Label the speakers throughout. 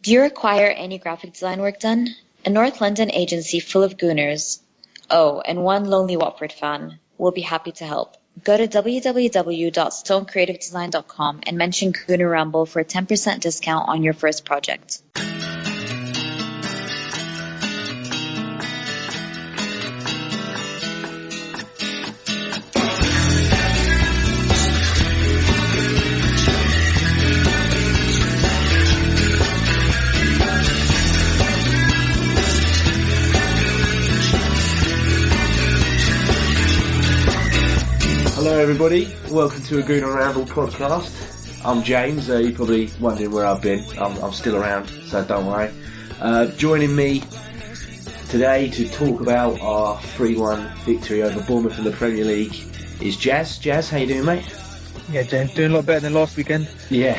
Speaker 1: Do you require any graphic design work done? A North London agency full of Gooners. Oh, and one lonely Watford fan. We'll be happy to help. Go to www.stonecreativedesign.com and mention Gooner Ramble for a 10% discount on your first project.
Speaker 2: Hello everybody, welcome to a Gooner Ramble podcast. I'm James, you're probably wondering where I've been. I'm still around, so don't worry. Joining me today to talk about our 3-1 victory over Bournemouth in the Premier League is Jazz. Jazz, how you doing, mate?
Speaker 3: Yeah, James, doing a lot better than last weekend.
Speaker 2: Yeah,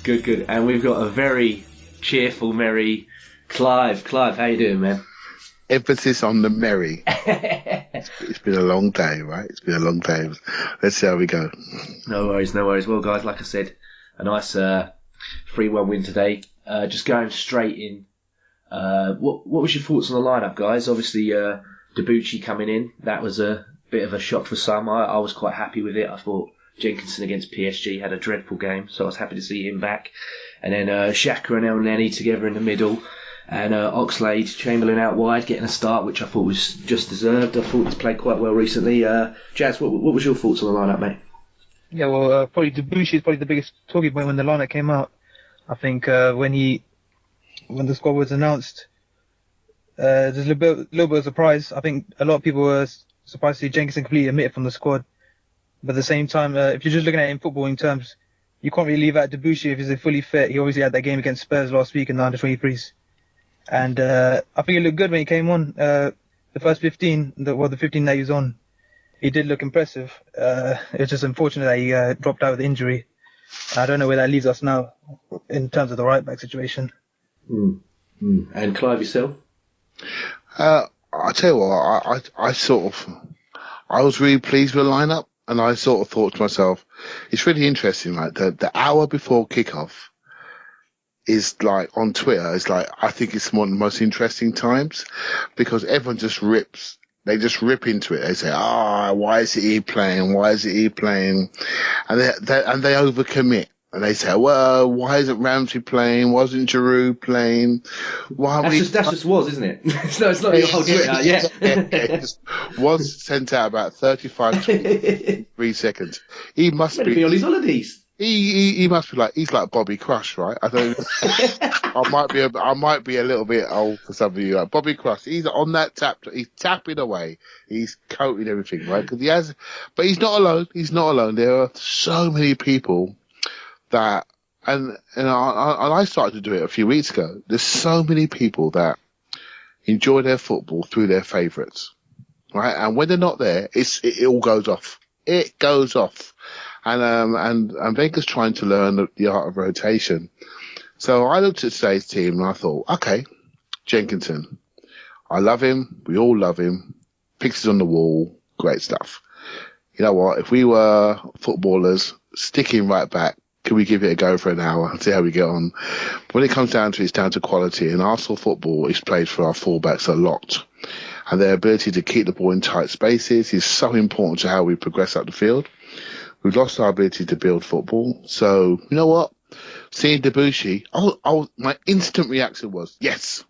Speaker 2: good. And we've got a very cheerful, merry Clive. Clive, how you doing, man?
Speaker 4: Emphasis on the merry. It's been a long day, right? It's been a long day. Let's see how we go.
Speaker 2: No worries. Well, guys, like I said, a nice 3-1 win today. Just going straight in. What was your thoughts on the lineup, guys? Obviously, Debuchy coming in. That was a bit of a shock for some. I was quite happy with it. I thought Jenkinson against PSG had a dreadful game, so I was happy to see him back. And then Xhaka and El Neni together in the middle. And Oxlade-Chamberlain out wide, getting a start, which I thought was just deserved. I thought he's played quite well recently. Jazz, what was your thoughts on the lineup, mate?
Speaker 3: Yeah, well, probably Debuchy is probably the biggest talking point when the lineup came out. I think when the squad was announced, there's a little bit of surprise. I think a lot of people were surprised to see Jenkinson completely omitted from the squad. But at the same time, if you're just looking at it in footballing terms, you can't really leave out Debuchy if he's fully fit. He obviously had that game against Spurs last week in the under-23s. And I think he looked good when he came on. The first 15, the 15 that he was on, he did look impressive. It's just unfortunate that he dropped out with injury. I don't know where that leaves us now in terms of the right back situation.
Speaker 2: And Clive, yourself?
Speaker 4: I'll tell you what, I was really pleased with the lineup, and I sort of thought to myself, it's really interesting, like the hour before kickoff is like on Twitter, it's like, I think it's one of the most interesting times because everyone just rips. They just rip into it. They say, why is he playing? Why is he playing? And they overcommit. And they say, well, why isn't Ramsey playing? Wasn't Giroud playing?
Speaker 2: That's just was, isn't it? It's not your whole Twitter, yeah.
Speaker 4: Was sent out about 23 seconds. He must
Speaker 2: be on his holidays.
Speaker 4: He must be like, he's like Bobby Crush, right? I don't. I might be a little bit old for some of you. Like Bobby Crush, he's on that tap. He's tapping away. He's coating everything, right? Because but he's not alone. He's not alone. There are so many people that, and I started to do it a few weeks ago. There's so many people that enjoy their football through their favourites, right? And when they're not there, it all goes off. It goes off. And Wenger's trying to learn the art of rotation. So I looked at today's team and I thought, okay, Jenkinson, I love him. We all love him. Pictures on the wall, great stuff. You know what? If we were footballers, stick him right back. Can we give it a go for an hour and see how we get on? When it comes down to it, it's down to quality. And Arsenal football is played for our fullbacks a lot. And their ability to keep the ball in tight spaces is so important to how we progress up the field. We've lost our ability to build football. So, you know what? Seeing Debuchy, my instant reaction was, yes.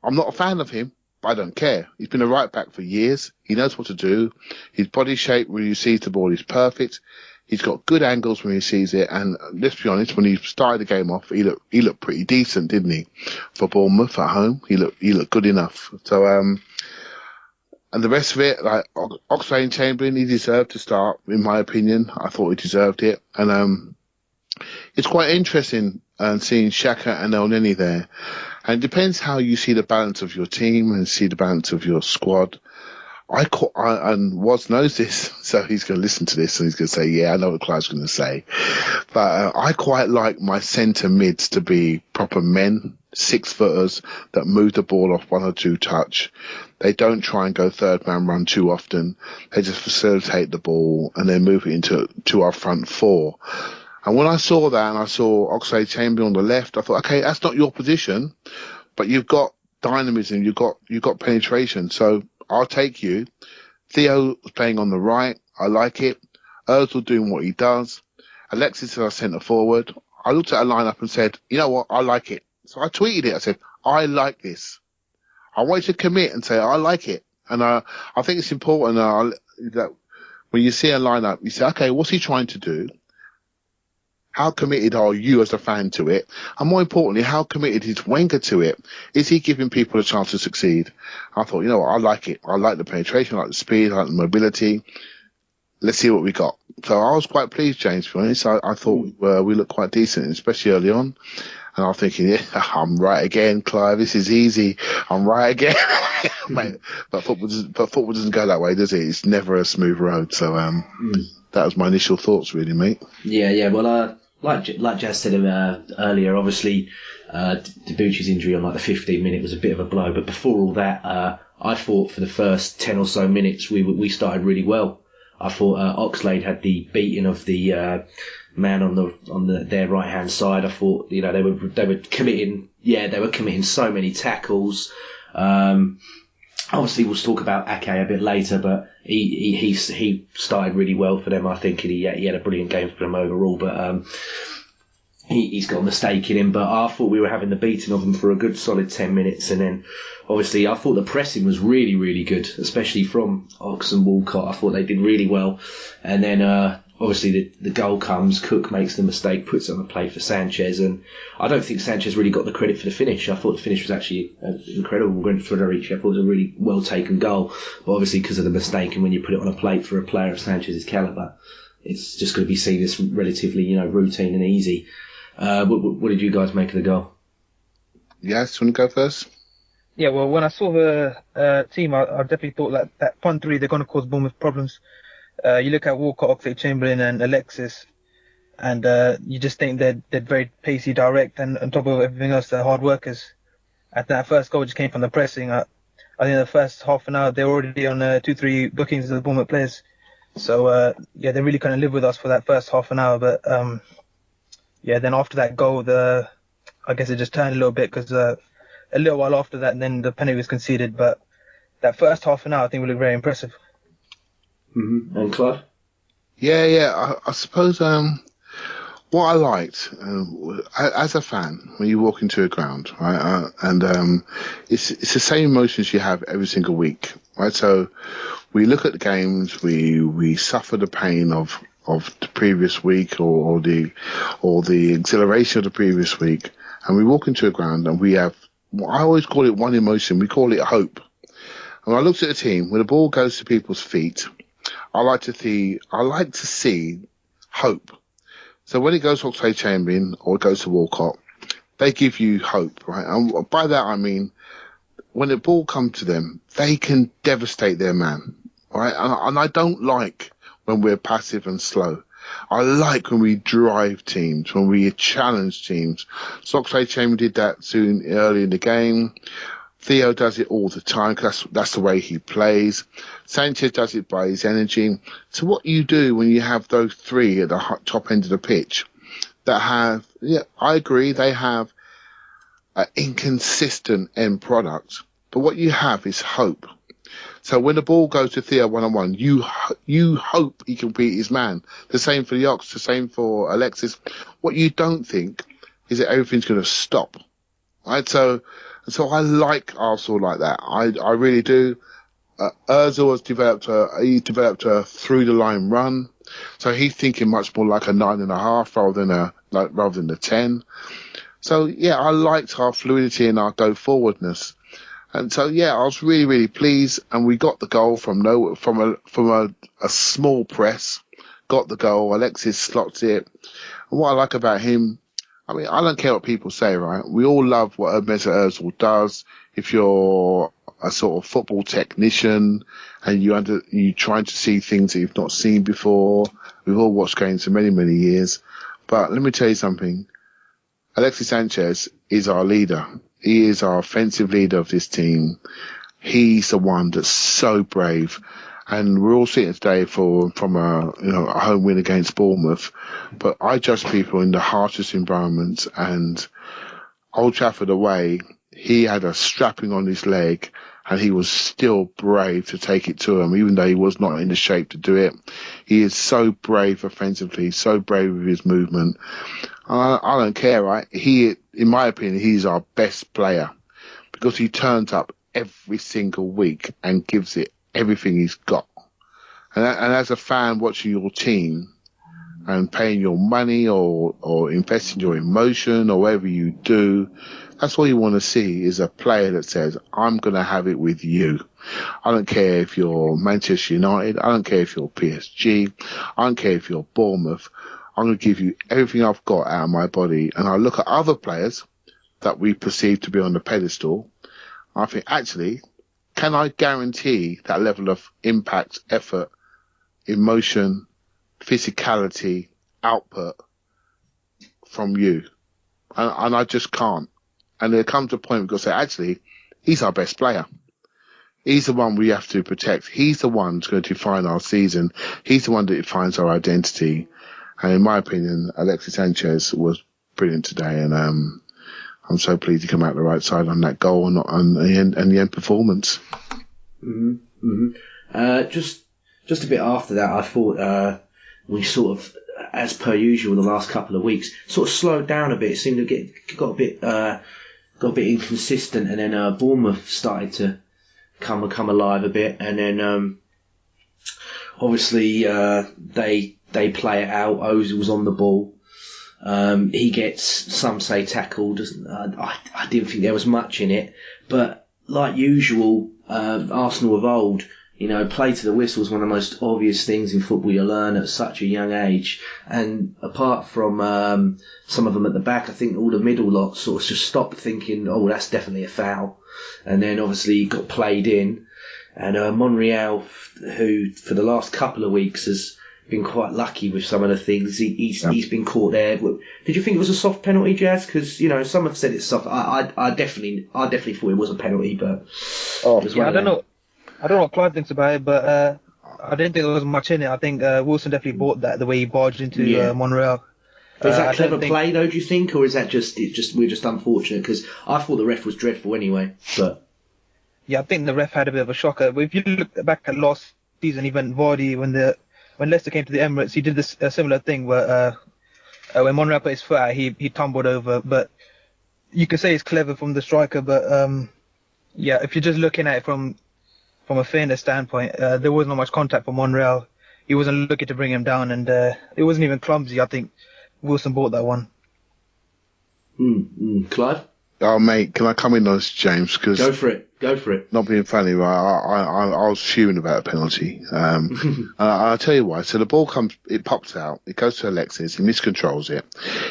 Speaker 4: I'm not a fan of him, but I don't care. He's been a right back for years. He knows what to do. His body shape when he sees the ball is perfect. He's got good angles when he sees it. And let's be honest, when he started the game off, he looked pretty decent, didn't he? For Bournemouth at home, he looked good enough. So, and the rest of it, like Oxlade-Chamberlain, he deserved to start, in my opinion. I thought he deserved it. And it's quite interesting seeing Xhaka and El Neni there. And it depends how you see the balance of your team and see the balance of your squad. And Woz knows this, so he's going to listen to this and he's going to say, yeah, I know what Clive's going to say. But I quite like my centre mids to be proper men, 6-footers that move the ball off 1 or 2 touch. They don't try and go third man run too often. They just facilitate the ball and then move it into our front 4. And when I saw that and I saw Oxlade-Chamberlain on the left, I thought, okay, that's not your position, but you've got dynamism, you've got penetration, so I'll take you. Theo playing on the right, I like it. Ozil doing what he does. Alexis is our centre forward. I looked at a lineup and said, you know what, I like it. So I tweeted it. I said, I like this. I want you to commit and say, I like it. And I think it's important that when you see a lineup, you say, okay, what's he trying to do? How committed are you as a fan to it? And more importantly, how committed is Wenger to it? Is he giving people a chance to succeed? I thought, you know what, I like it. I like the penetration, I like the speed, I like the mobility. Let's see what we got. So I was quite pleased, James, to be honest. I thought we looked quite decent, especially early on. And I'm thinking, yeah, I'm right again, Clive. This is easy. I'm right again. Mate, but football doesn't go that way, does it? It's never a smooth road. So that was my initial thoughts, really, mate.
Speaker 2: Yeah. Well, like Jazz said earlier, obviously Debuchy's injury on like the 15th minute was a bit of a blow. But before all that, I thought for the first 10 or so minutes we started really well. I thought Oxlade had the beating of the man on their right hand side. I thought they were committing so many tackles. Obviously we'll talk about Ake a bit later, but he started really well for them. I think he had a brilliant game for them overall, but he's got a mistake in him. But I thought we were having the beating of them for a good solid 10 minutes, and then obviously I thought the pressing was really, really good, especially from Ox and Walcott. I thought they did really well, and then obviously the goal comes, Cook makes the mistake, puts it on the plate for Sanchez, and I don't think Sanchez really got the credit for the finish. I thought the finish was actually incredible. I thought it was a really well taken goal, but obviously because of the mistake, and when you put it on a plate for a player of Sanchez's calibre, it's just going to be seen as relatively routine and easy. What did you guys make of the goal?
Speaker 4: Yes, want to go first?
Speaker 3: Yeah, well, when I saw the team, I definitely thought that front three, they're going to cause Bournemouth problems. You look at Walcott, Oxlade-Chamberlain and Alexis, and you just think they're very pacey, direct, and on top of everything else, they're hard workers. And that first goal just came from the pressing. I think the first half an hour, they're already on 2-3 bookings of the Bournemouth players. So, they really kind of live with us for that first half an hour. But, then after that goal, I guess it just turned a little bit because a little while after that, and then the penalty was conceded. But that first half an hour, I think, we looked very impressive.
Speaker 2: Mm-hmm. And Clive?
Speaker 4: Yeah. I suppose what I liked as a fan when you walk into a ground, right, it's the same emotions you have every single week, right? So we look at the games, we suffer the pain of the previous week or the exhilaration of the previous week, and we walk into a ground and we have, I always call it one emotion. We call it hope. And when I looked at the team, when the ball goes to people's feet, I like to see hope. So when it goes to Oxlade-Chamberlain or it goes to Walcott, they give you hope, right? And by that I mean, when the ball comes to them, they can devastate their man, right? And I don't like when we're passive and slow. I like when we drive teams, when we challenge teams. So Oxlade-Chamberlain did that early in the game. Theo does it all the time because that's the way he plays. Sanchez does it by his energy. So what you do when you have those three at the top end of the pitch that have, I agree, they have an inconsistent end product. But what you have is hope. So when the ball goes to Theo one-on-one, you hope he can beat his man. The same for the Ox, the same for Alexis. What you don't think is that everything's going to stop. Right? So I like Arsenal like that. I really do. Ozil has developed a through the line run. So he's thinking much more like a 9.5 rather than a 10. So I liked our fluidity and our go forwardness. And so I was really, really pleased, and we got the goal from a small press. Got the goal. Alexis slots it. And what I like about him, I mean, I don't care what people say, right? We all love what Mesut Ozil does. If you're a sort of football technician and you're trying to see things that you've not seen before, we've all watched games for many, many years. But let me tell you something. Alexis Sanchez is our leader. He is our offensive leader of this team. He's the one that's so brave. And we're all sitting today from a home win against Bournemouth, but I judge people in the harshest environments. And Old Trafford away, he had a strapping on his leg, and he was still brave to take it to him, even though he was not in the shape to do it. He is so brave offensively, so brave with his movement. I don't care, right? He, in my opinion, he's our best player because he turns up every single week and gives it everything he's got. And as a fan watching your team and paying your money or investing your emotion or whatever you do, that's all you want to see is a player that says, I'm going to have it with you. I don't care if you're Manchester United. I don't care if you're PSG. I don't care if you're Bournemouth. I'm going to give you everything I've got out of my body. And I look at other players that we perceive to be on the pedestal. I think, actually, can I guarantee that level of impact, effort, emotion, physicality, output from you? And I just can't. And there comes a point where we've got to say, actually, he's our best player. He's the one we have to protect. He's the one who's going to define our season. He's the one that defines our identity. And in my opinion, Alexis Sanchez was brilliant today. And I'm so pleased to come out the right side on that goal and the end performance.
Speaker 2: Mm-hmm. Mm-hmm. Just a bit after that, I thought we sort of, as per usual, the last couple of weeks, sort of slowed down a bit. It seemed to got a bit inconsistent, and then Bournemouth started to come alive a bit, and then obviously they play it out. Ozil was on the ball. He gets, some say, tackled. I didn't think there was much in it, but like usual, Arsenal of old, play to the whistle is one of the most obvious things in football you learn at such a young age. And apart from some of them at the back, I think all the middle lot sort of just stopped thinking, oh, that's definitely a foul. And then obviously got played in. And Monreal, who for the last couple of weeks has been quite lucky with some of the things, he's been caught there. Did you think it was a soft penalty, Jazz? Because some have said it's soft. I definitely thought it was a penalty, but
Speaker 3: I don't know. I don't know what Clive thinks about it, but I didn't think there was much in it. I think Wilson definitely bought that, the way he barged into Monreal.
Speaker 2: Is that clever play though, do you think, or is that we're just unfortunate? Because I thought the ref was dreadful anyway. But
Speaker 3: yeah, I think the ref had a bit of a shocker. But if you look back at last season, even Vardy, when Leicester came to the Emirates, he did a similar thing where when Monreal put his foot out, he tumbled over. But you could say it's clever from the striker, but if you're just looking at it from a fairness standpoint, there wasn't much contact from Monreal. He wasn't looking to bring him down, and it wasn't even clumsy. I think Wilson bought that one.
Speaker 2: Clive?
Speaker 4: Oh, mate, can I come in on this, James? Cause
Speaker 2: Go for it.
Speaker 4: Not being funny, right? I was fuming about a penalty. And I'll tell you why. So the ball it pops out, it goes to Alexis, he miscontrols it,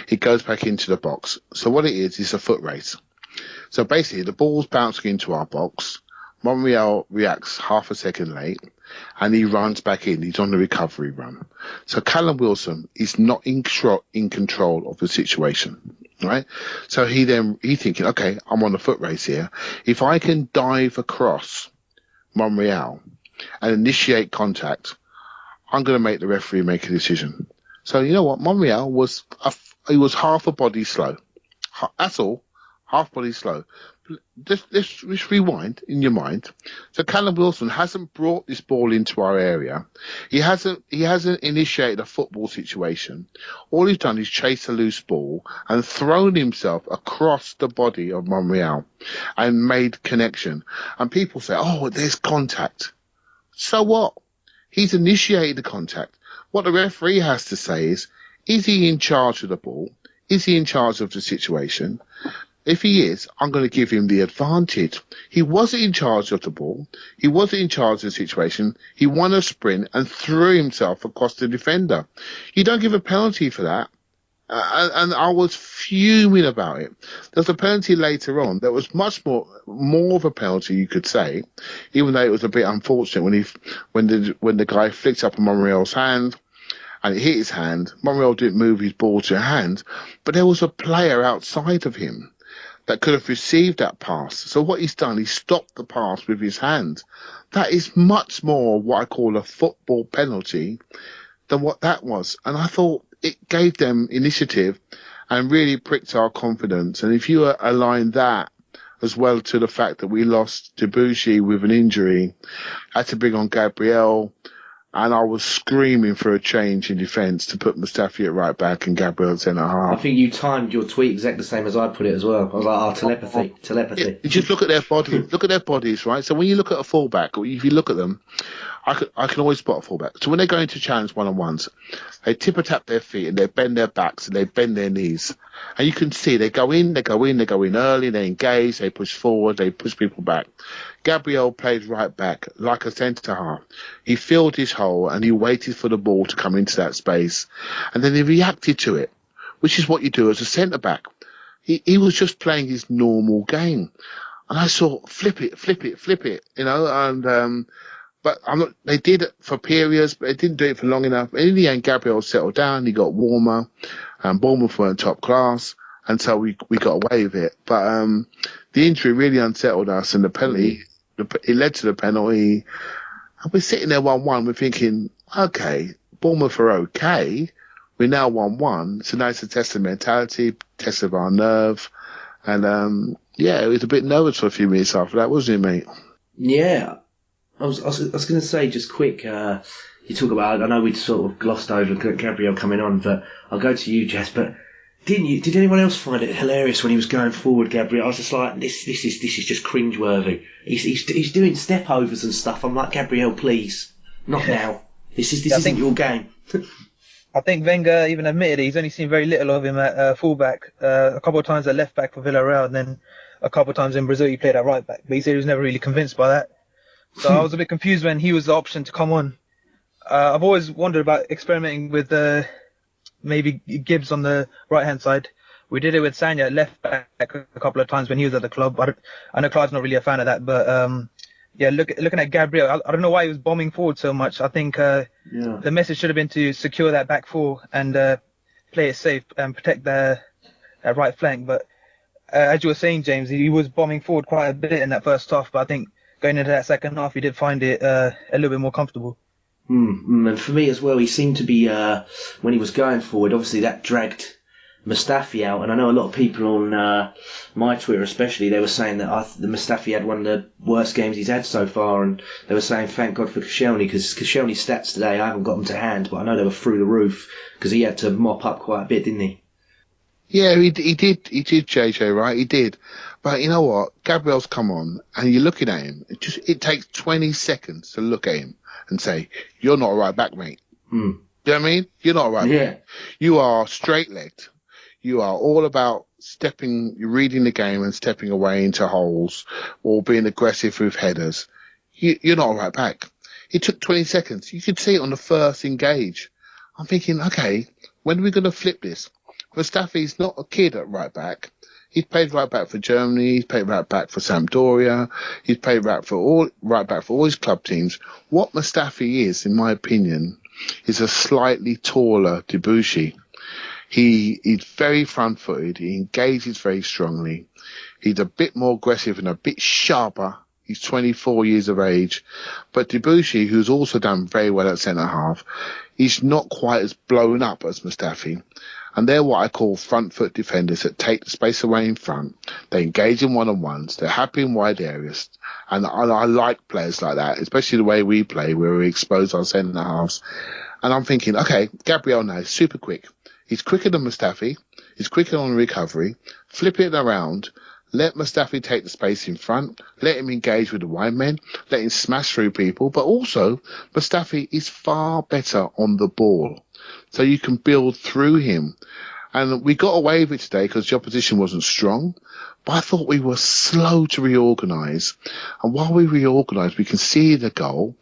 Speaker 4: it goes back into the box. So what it is a foot race. So basically, the ball's bouncing into our box. Monreal reacts half a second late, and he runs back in. He's on the recovery run. So Callum Wilson is not in control of the situation, right? So he's thinking, okay, I'm on a foot race here. If I can dive across Monreal and initiate contact, I'm going to make the referee make a decision. So you know what? Monreal was half a body slow. That's all. Half body slow. Let's rewind in your mind. So Callum Wilson hasn't brought this ball into our area. He hasn't initiated a football situation. All he's done is chase a loose ball and thrown himself across the body of Monreal and made connection. And people say, oh, there's contact. So what? He's initiated the contact. What the referee has to say is he in charge of the ball? Is he in charge of the situation? If he is, I'm going to give him the advantage. He wasn't in charge of the ball. He wasn't in charge of the situation. He won a sprint and threw himself across the defender. You don't give a penalty for that. And I was fuming about it. There's a penalty later on that was much more of a penalty, you could say, even though it was a bit unfortunate when the guy flicked up on Monreal's hand and it hit his hand. Monreal didn't move his ball to hand, but there was a player outside of him. that could have received that pass. So what he's done, he stopped the pass with his hand. That is much more what I call a football penalty than what that was. And I thought it gave them initiative and really pricked our confidence. And if you align that as well to the fact that we lost Debussy with an injury, had to bring on Gabriel, and I was screaming for a change in defence to put Mustafi at right back and Gabriel at centre half.
Speaker 2: I think you timed your tweet exactly the same as I put it as well. I was like, telepathy.
Speaker 4: Yeah, just look at their bodies. Look at their bodies, right? So when you look at a fullback, or if you look at them, I can always spot a fullback. So when they go into challenge one-on-ones, they tip-a-tap their feet and they bend their backs and they bend their knees. And you can see they go in early, they engage, they push forward, they push people back. Gabriel played right back like a centre half. He filled his hole and he waited for the ball to come into that space. And then he reacted to it, which is what you do as a centre back. He was just playing his normal game. And I saw flip it, you know, and, but they did it for periods, but they didn't do it for long enough. In the end, Gabriel settled down, he got warmer, and Bournemouth weren't top class, and so we got away with it. But, the injury really unsettled us, and the penalty, it led to the penalty. And we're sitting there 1-1, we're thinking, okay, Bournemouth are okay. We're now 1-1. So now it's a test of mentality, test of our nerve. And, yeah, it was a bit nervous for a few minutes after that, wasn't it, mate?
Speaker 2: Yeah. I was going to say, just quick, you talk about, I know we'd sort of glossed over Gabriel coming on, but I'll go to you, Jess, but did anyone else find it hilarious when he was going forward, Gabriel? I was just like, this is just cringeworthy. He's doing step overs and stuff. I'm like, Gabriel, please, not now. This isn't your game.
Speaker 3: I think Wenger even admitted he's only seen very little of him at fullback. A couple of times at left back for Villarreal, and then a couple of times in Brazil he played at right back. But he said he was never really convinced by that. So I was a bit confused when he was the option to come on. I've always wondered about experimenting with maybe Gibbs on the right-hand side. We did it with Sanya at left back a couple of times when he was at the club. I know Clive's not really a fan of that, but yeah, looking at Gabriel, I don't know why he was bombing forward so much. I think the message should have been to secure that back four and play it safe and protect that right flank. But as you were saying, James, he was bombing forward quite a bit in that first half, but I think going into that second half, he did find it a little bit more comfortable.
Speaker 2: And for me as well, he seemed to be, when he was going forward, obviously that dragged Mustafi out. And I know a lot of people on my Twitter especially, they were saying that the Mustafi had one of the worst games he's had so far. And they were saying, thank God for Koscielny, because Koscielny's stats today, I haven't got them to hand, but I know they were through the roof, because he had to mop up quite a bit, didn't he?
Speaker 4: Yeah, he did, JJ, right? He did. But you know what? Gabriel's come on, and you're looking at him. It takes 20 seconds to look at him and say, you're not a right back, mate. Do you know what I mean? You're not a right back. You are straight-legged. You are all about you're reading the game and stepping away into holes or being aggressive with headers. You're not a right back. It took 20 seconds. You could see it on the first engage. I'm thinking, okay, when are we going to flip this? Mustafi's not a kid at right back. He's played right back for Germany. He's played right back for Sampdoria. He's played right back for all his club teams. What Mustafi is, in my opinion, is a slightly taller Debussy. He's very front-footed. He engages very strongly. He's a bit more aggressive and a bit sharper. He's 24 years of age. But Debussy, who's also done very well at centre-half, he's not quite as blown up as Mustafi. And they're what I call front foot defenders that take the space away in front. They engage in one-on-ones. They're happy in wide areas. And I like players like that, especially the way we play, where we expose our centre-halves. And I'm thinking, okay, Gabriel now is super quick. He's quicker than Mustafi. He's quicker on recovery. Flip it around. Let Mustafi take the space in front. Let him engage with the wide men. Let him smash through people. But also, Mustafi is far better on the ball. So you can build through him. And we got away with it today because the opposition wasn't strong. But I thought we were slow to reorganise. And while we reorganised, we can see the goal.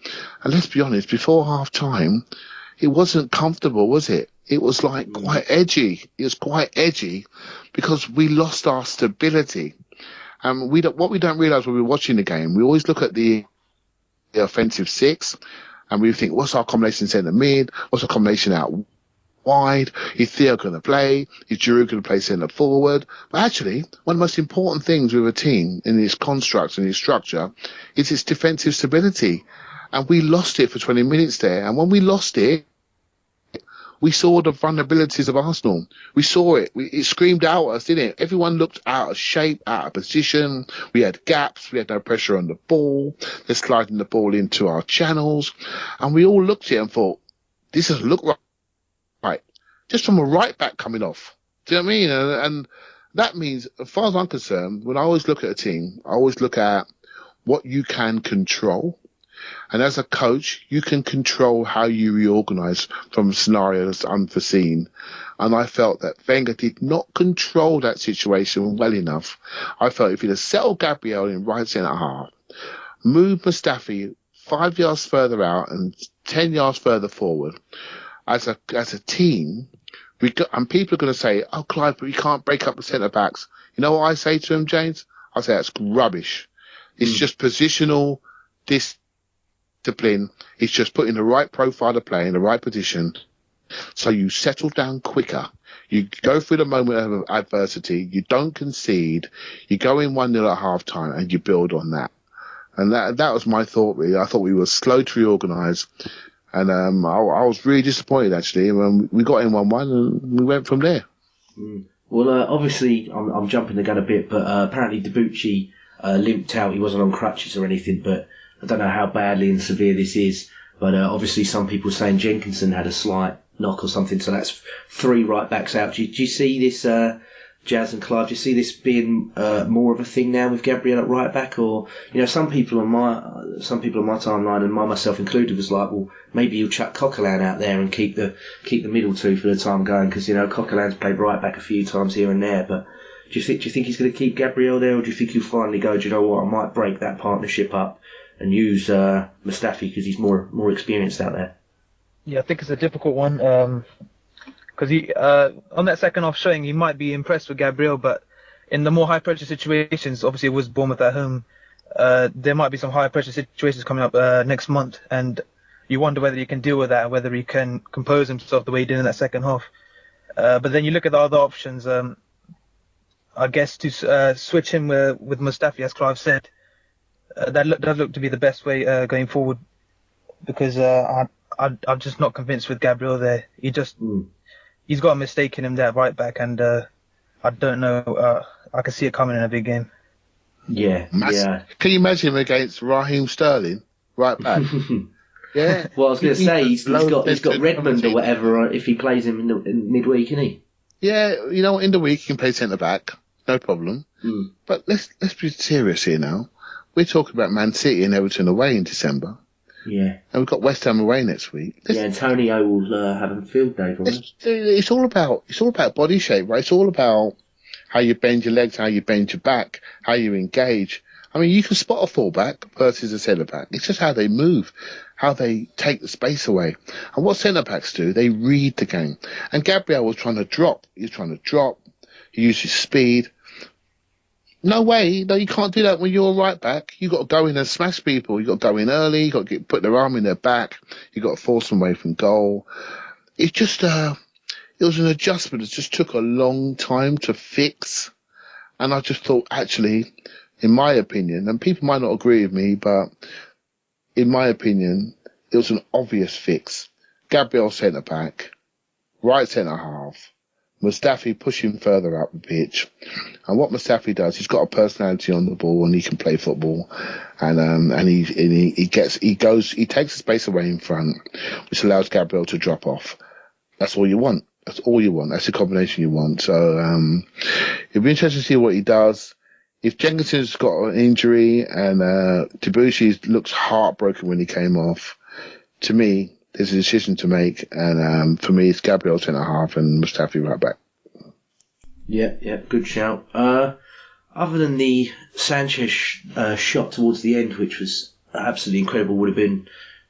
Speaker 4: And let's be honest, before half-time, it wasn't comfortable, was it? It was like quite edgy. It was quite edgy because we lost our stability. And what we don't realise when we're watching the game, we always look at the offensive six and we think, what's our combination centre mid? What's our combination out wide? Is Theo going to play? Is Giroud going to play centre forward? But actually, one of the most important things with a team in its construct and its structure is its defensive stability. And we lost it for 20 minutes there. And when we lost it, we saw the vulnerabilities of Arsenal. We saw it. It screamed out at us, didn't it? Everyone looked out of shape, out of position. We had gaps. We had no pressure on the ball. They're sliding the ball into our channels. And we all looked at it and thought, this doesn't look right. Just from a right back coming off. Do you know what I mean? And that means, as far as I'm concerned, when I always look at a team, I always look at what you can control. And as a coach, you can control how you reorganise from scenarios unforeseen. And I felt that Wenger did not control that situation well enough. I felt if he'd have settled Gabriel in right centre half, moved Mustafi 5 yards further out and 10 yards further forward, as a team, and people are going to say, oh, Clive, but we can't break up the centre backs. You know what I say to him, James? I say that's rubbish. It's just positional discipline. It's just putting the right profile of play in the right position, so you settle down quicker. You go through the moment of adversity. You don't concede. You go in 1-0 at half time and you build on that. And that was my thought, really. I thought we were slow to reorganise. And I was really disappointed, actually, when we got in 1-1 and we went from there.
Speaker 2: Well, obviously, I'm jumping the gun a bit, but apparently Debuchy limped out. He wasn't on crutches or anything, but I don't know how badly and severe this is. But obviously some people saying Jenkinson had a slight knock or something, so that's 3 right-backs out. Do you see this, Jazz and Clive, do you see this being more of a thing now with Gabriel at right-back? Or, some people on my timeline, and myself included, was like, well, maybe you'll chuck Coquelin out there and keep the middle two for the time going, because, Coquelin's played right-back a few times here and there, but do you think he's going to keep Gabriel there, or do you think he'll finally go, do you know what, I might break that partnership up and use Mustafi because he's more experienced out there?
Speaker 3: Yeah, I think it's a difficult one, because he on that second half showing, he might be impressed with Gabriel, but in the more high pressure situations, obviously it was Bournemouth at home, there might be some high pressure situations coming up next month, and you wonder whether he can deal with that, whether he can compose himself the way he did in that second half. But then you look at the other options. I guess to switch him with Mustafi, as Clive said, that does look to be the best way going forward, because I'm just not convinced with Gabriel there. He's got a mistake in him there, right back, and I don't know. I can see it coming in a big game.
Speaker 2: Yeah, yeah.
Speaker 4: Can you imagine him against Raheem Sterling, right back? Yeah.
Speaker 2: Well, I was going to say he's got Redmond or whatever if he plays him in midweek, isn't he?
Speaker 4: Yeah, in the week he can play centre back, no problem. But let's be serious here now. We're talking about Man City and Everton away in December.
Speaker 2: Yeah.
Speaker 4: And we've got West Ham away next week.
Speaker 2: Antonio will have a field day for us.
Speaker 4: It's all about body shape, right? It's all about how you bend your legs, how you bend your back, how you engage. I mean, you can spot a fullback versus a centre back. It's just how they move, how they take the space away. And what centre backs do, they read the game. And Gabriel was trying to drop. He used his speed. No way. No, you can't do that when you're a right back. You got to go in and smash people. You got to go in early. You got to put their arm in their back. You got to force them away from goal. It's just it was an adjustment. It just took a long time to fix. And I just thought, actually, in my opinion, and people might not agree with me, but in my opinion, it was an obvious fix. Gabriel centre back, right centre half. Mustafi pushing further up the pitch, and what Mustafi does, he's got a personality on the ball and he can play football, and he takes the space away in front, which allows Gabriel to drop off. That's all you want. That's the combination you want. So it'll be interesting to see what he does. If Jenkinson's got an injury and Debuchy looks heartbroken when he came off, to me, there's a decision to make, and for me, it's Gabriel centre half and Mustafi right back.
Speaker 2: Yeah, good shout. Other than the Sanchez shot towards the end, which was absolutely incredible, would have been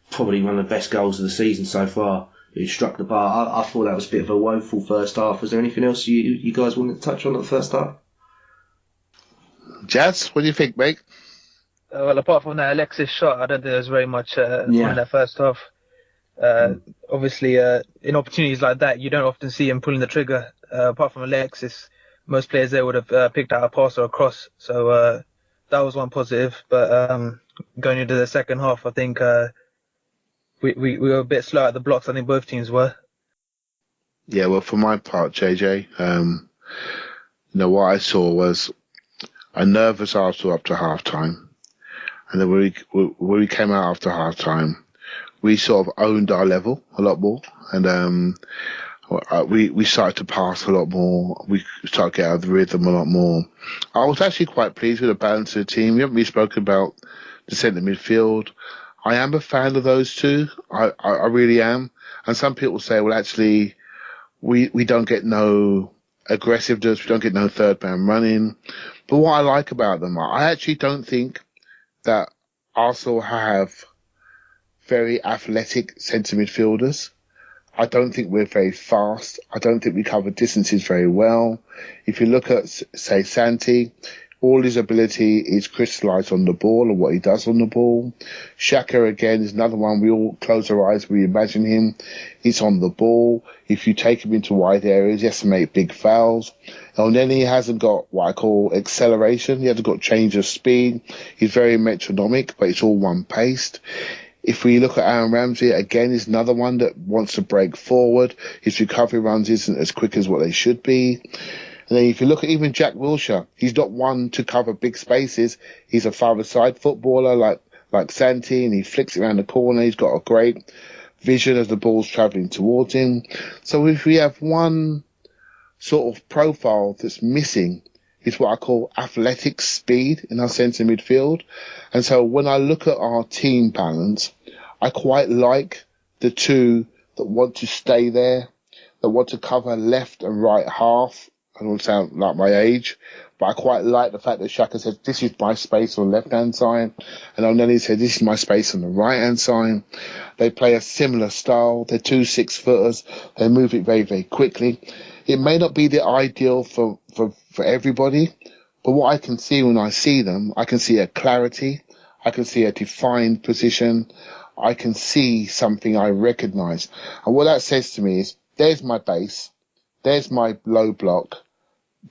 Speaker 2: probably one of the best goals of the season so far. It struck the bar. I thought that was a bit of a woeful first half. Was there anything else you guys wanted to touch on at the first half?
Speaker 4: Jazz, what do you think, mate?
Speaker 3: Well, apart from that Alexis shot, I don't think there was very much in that first half. Obviously, in opportunities like that, you don't often see him pulling the trigger. Apart from Alexis, most players there would have picked out a pass or a cross. So that was one positive. But going into the second half, I think we were a bit slow at the blocks. I think both teams were.
Speaker 4: Yeah, well, for my part, JJ, what I saw was a nervous Arsenal up to half time. And then when we came out after half time, we sort of owned our level a lot more. And we started to pass a lot more. We started to get out of the rhythm a lot more. I was actually quite pleased with the balance of the team. We haven't really spoken about the centre midfield. I am a fan of those two. I really am. And some people say, well, actually, we don't get no aggressiveness. We don't get no third man running. But what I like about them, I actually don't think that Arsenal have very athletic centre midfielders. I don't think we're very fast. I don't think we cover distances very well. If you look at, say, Santi, all his ability is crystallised on the ball and what he does on the ball. Xhaka, again, is another one. We all close our eyes, we imagine him. He's on the ball. If you take him into wide areas, he has to make big fouls. And then he hasn't got what I call acceleration. He hasn't got change of speed. He's very metronomic, but it's all one-paced. If we look at Aaron Ramsey, again, is another one that wants to break forward. His recovery runs isn't as quick as what they should be. And then if you look at even Jack Wilshere, he's not one to cover big spaces. He's a farther side footballer like Santi, and he flicks it around the corner. He's got a great vision as the ball's travelling towards him. So if we have one sort of profile that's missing, it's what I call athletic speed in our centre midfield. And so when I look at our team balance, I quite like the two that want to stay there, that want to cover left and right half. I don't sound like my age, but I quite like the fact that Xhaka said, this is my space on the left-hand side. And O'Neill said, this is my space on the right-hand side. They play a similar style. They're 2 6-footers. They move it very, very quickly. It may not be the ideal for everybody, but what I can see when I see them, I can see a clarity. I can see a defined position. I can see something I recognise. And what that says to me is, there's my base. There's my low block.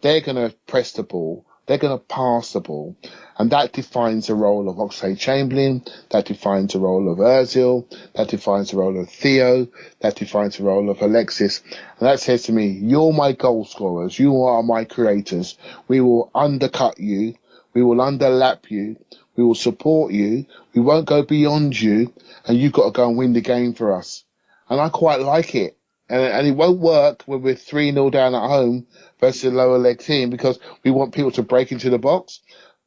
Speaker 4: They're going to press the ball. They're going to pass the ball. And that defines the role of Oxlade-Chamberlain. That defines the role of Ozil. That defines the role of Theo. That defines the role of Alexis. And that says to me, you're my goal scorers. You are my creators. We will undercut you. We will underlap you. We will support you. We won't go beyond you. And you've got to go and win the game for us. And I quite like it. And it won't work when we're 3-0 down at home versus a lower leg team because we want people to break into the box.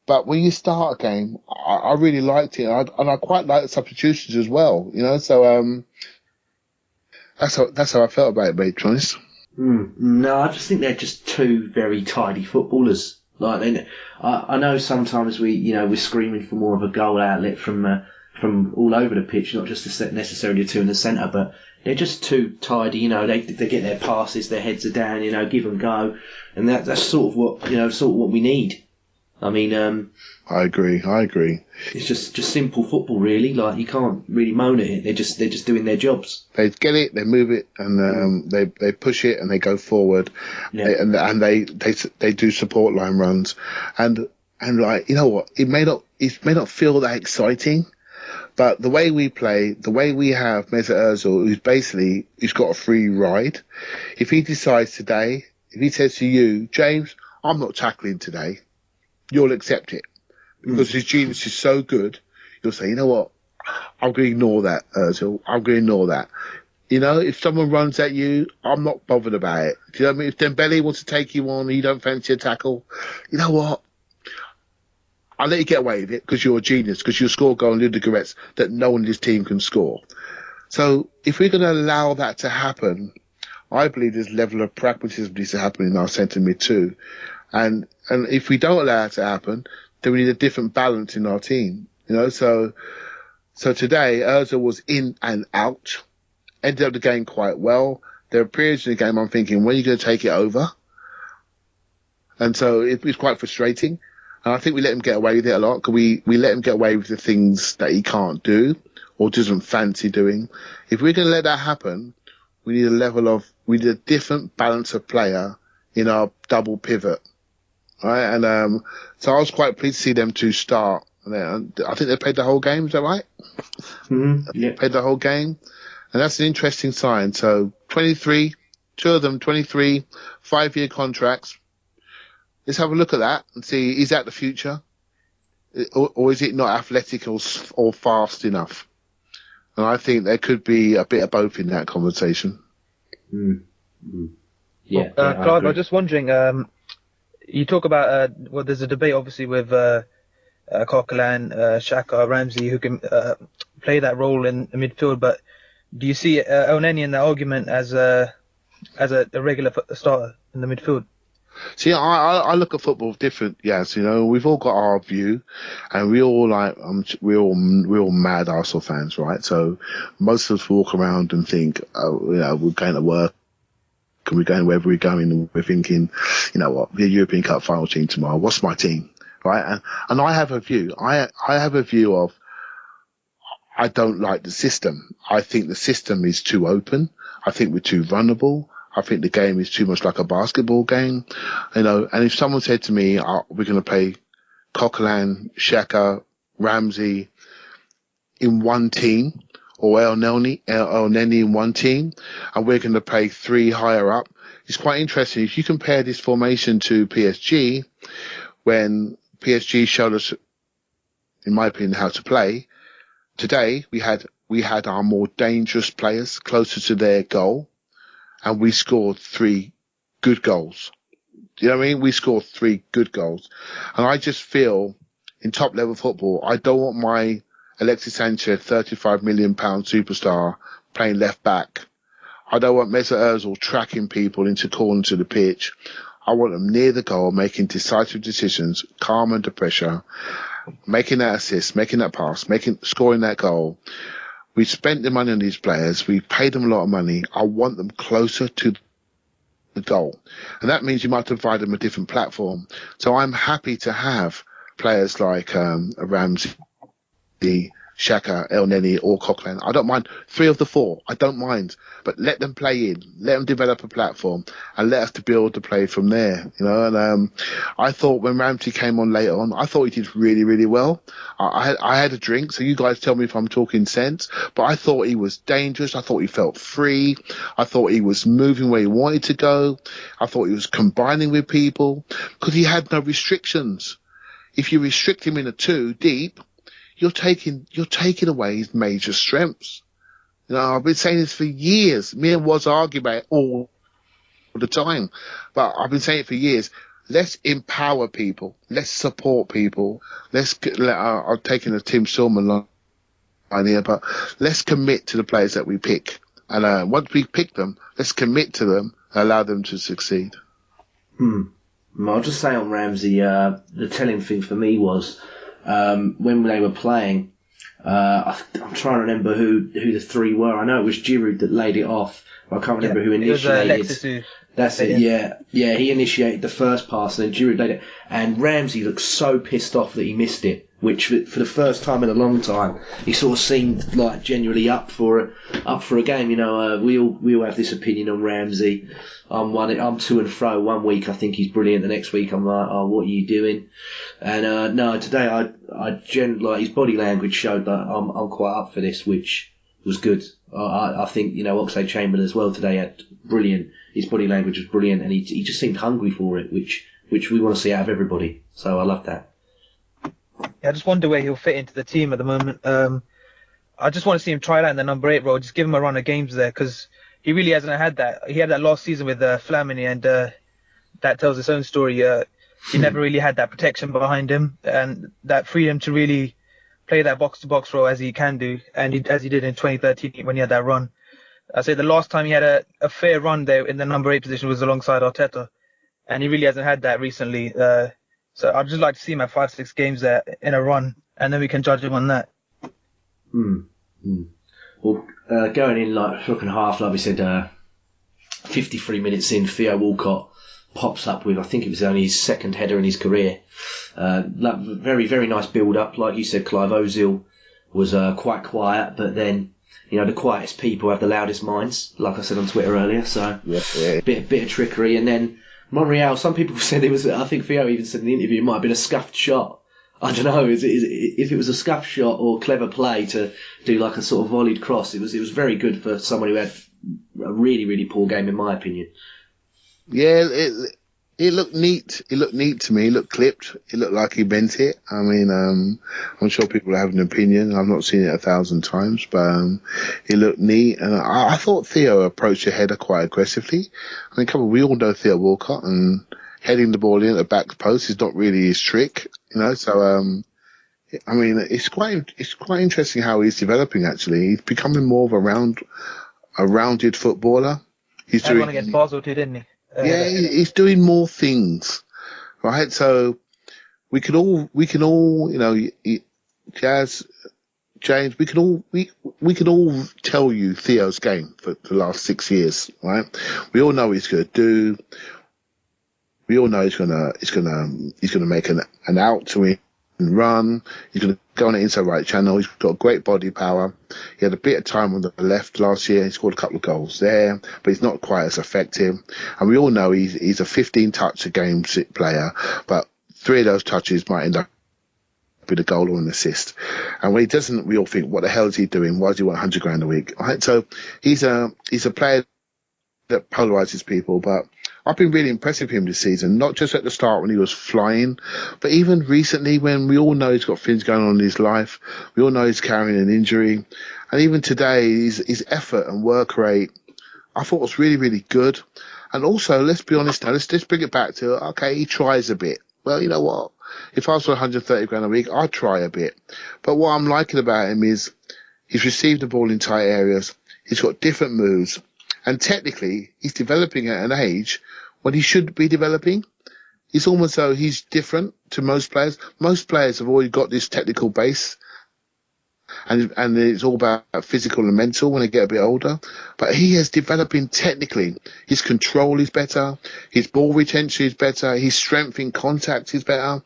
Speaker 4: But when you start a game, I really liked it. And I quite like the substitutions as well, So that's how I felt about it, mate, to be honest.
Speaker 2: No, I just think they're just two very tidy footballers. I know sometimes we're screaming for more of a goal outlet from all over the pitch, not just necessarily the two in the centre, but they're just too tidy. They get their passes, their heads are down, give and go, and that's sort of what we need. I mean,
Speaker 4: I agree.
Speaker 2: It's just simple football, really. You can't really moan at it. They're just doing their jobs.
Speaker 4: They get it, they move it, and they push it, and they go forward, and they do support line runs, and what, it may not feel that exciting. But the way we play, the way we have Mesut Ozil, who's got a free ride. If he decides today, if he says to you, James, I'm not tackling today, you'll accept it. Because his genius is so good, you'll say, you know what, I'm going to ignore that, Ozil. I'm going to ignore that. If someone runs at you, I'm not bothered about it. Do you know what I mean? If Dembele wants to take you on and you don't fancy a tackle, you know what? I'll let you get away with it because you're a genius, because you'll score goal and Ludogorets that no one in this team can score. So if we're going to allow that to happen, I believe this level of pragmatism needs to happen in our centre mid too. And if we don't allow it to happen, then we need a different balance in our team. So today, Ozil was in and out, ended up the game quite well. There are periods in the game I'm thinking, when are you going to take it over? And so it was quite frustrating. And I think we let him get away with it a lot. Because we let him get away with the things that he can't do or doesn't fancy doing. If we're going to let that happen, we need a different balance of player in our double pivot. Right? And so I was quite pleased to see them two start. And I think they played the whole game, is that right?
Speaker 2: Mm-hmm. Yeah.
Speaker 4: Played the whole game. And that's an interesting sign. So 23, two of them 23, 5-year contracts. Let's have a look at that and see, is that the future? Or is it not athletic or fast enough? And I think there could be a bit of both in that conversation.
Speaker 2: Mm-hmm. Yeah.
Speaker 3: Clive, I was just wondering, you talk about, there's a debate obviously with Coquelin, Xhaka, Ramsey, who can play that role in the midfield, but do you see Elneny in that argument as a regular starter in the midfield?
Speaker 4: See, I look at football different. Yes, we've all got our view, and we all we're all mad Arsenal fans, right? So most of us walk around and think, we're going to work, and we're going wherever we're going, and we're thinking, what, the European Cup final team tomorrow. What's my team, right? And I have a view. I have a view of, I don't like the system. I think the system is too open. I think we're too vulnerable. I think the game is too much like a basketball game, and if someone said to me, we're going to play Coquelin, Xhaka, Ramsey in one team, or Elneny in one team, and we're going to play 3 higher up, it's quite interesting. If you compare this formation to PSG, when PSG showed us, in my opinion, how to play, today we had our more dangerous players closer to their goal. And we scored 3 good goals. Do you know what I mean? We scored 3 good goals. And I just feel, in top level football, I don't want my Alexis Sanchez, £35 million superstar, playing left back. I don't want Mesut Ozil tracking people into corners of the pitch. I want them near the goal, making decisive decisions, calm under pressure, making that assist, making that pass, scoring that goal. We spent the money on these players. We paid them a lot of money. I want them closer to the goal. And that means you might provide them a different platform. So I'm happy to have players like Ramsey, Xhaka, Elneny, or Coquelin. I don't mind 3 of the 4. I don't mind. But let them play in. Let them develop a platform and let us to build the play from there. And I thought when Ramsey came on later on, I thought he did really, really well. I had a drink, so you guys tell me if I'm talking sense. But I thought he was dangerous. I thought he felt free. I thought he was moving where he wanted to go. I thought he was combining with people because he had no restrictions. If you restrict him in a 2 deep, you're taking away his major strengths. I've been saying this for years. Me and Woz argue about it all the time. But I've been saying it for years. Let's empower people. Let's support people. I'm taking a Tim Stillman line here, but let's commit to the players that we pick. And once we pick them, let's commit to them and allow them to succeed.
Speaker 2: I'll just say on Ramsey, the telling thing for me was, when they were playing, I'm trying to remember who the 3 were. I know it was Giroud that laid it off, but I can't remember who initiated. That's it. Yeah. He initiated the first pass, and then Giroud laid it. And Ramsey looked so pissed off that he missed it, which for the first time in a long time, he sort of seemed like genuinely up for a game. We all have this opinion on Ramsey. I'm to and fro. One week I think he's brilliant, the next week I'm like, oh, what are you doing? And no, today I his body language showed that I'm quite up for this, which was good. I think Oxlade-Chamberlain as well today had brilliant. His body language was brilliant, and he just seemed hungry for it, which we want to see out of everybody. So I love that.
Speaker 3: Yeah, I just wonder where he'll fit into the team at the moment. I just want to see him try that in the number 8 role. Just give him a run of games there, because he really hasn't had that. He had that last season with Flamini, and that tells its own story. He never really had that protection behind him and that freedom to really play that box-to-box role as he can do, and as he did in 2013 when he had that run. I say the last time he had a fair run there in the number 8 position was alongside Arteta, and he really hasn't had that recently. So I'd just like to see him have 5-6 games there in a run, and then we can judge him on that.
Speaker 2: Well, going in like second half, like we said, 53 minutes in, Theo Walcott pops up with, I think it was only his second header in his career. Very, very nice build-up. Like you said, Clive, Ozil was quite quiet, but then, the quietest people have the loudest minds, like I said on Twitter earlier, so bit of trickery. And then Monreal, some people said it was, I think Theo even said in the interview, it might have been a scuffed shot. I don't know if it was a scuffed shot or clever play to do like a sort of volleyed cross. It was very good for someone who had a really, really poor game, in my opinion.
Speaker 4: Yeah, it looked neat. It looked neat to me. It looked clipped. It looked like he meant it. I mean, I'm sure people have an opinion. I've not seen it 1,000 times, but it looked neat. And I thought Theo approached the header quite aggressively. I mean, we all know Theo Walcott, and heading the ball in at the back post is not really his trick, So, I mean, it's quite interesting how he's developing. Actually, he's becoming more of a rounded footballer. He's
Speaker 3: doing against Basel too, didn't he?
Speaker 4: He's doing more things, right? So we can all, James, we can all tell you Theo's game for the last 6 years, right? We all know he's going to do. We all know he's gonna make an out to win and run. He's gonna go on the inside right channel. He's got great body power. He had a bit of time on the left last year. He scored a couple of goals there, but he's not quite as effective. And we all know he's a 15 touch a game player, but 3 of those touches might end up with a goal or an assist. And when he doesn't, we all think, what the hell is he doing? Why does he want 100 grand a week? Right? So he's a player that polarizes people, but I've been really impressed with him this season, not just at the start when he was flying, but even recently when we all know he's got things going on in his life. We all know he's carrying an injury. And even today, his effort and work rate, I thought was really, really good. And also, let's be honest now, let's bring it back to, okay, he tries a bit. Well, you know what? If I was for 130 grand a week, I'd try a bit. But what I'm liking about him is he's received the ball in tight areas. He's got different moves. And technically, he's developing at an age when he should be developing. It's almost though he's different to most players. Most players have already got this technical base, and it's all about physical and mental when they get a bit older. But he is developing technically. His control is better. His ball retention is better. His strength in contact is better.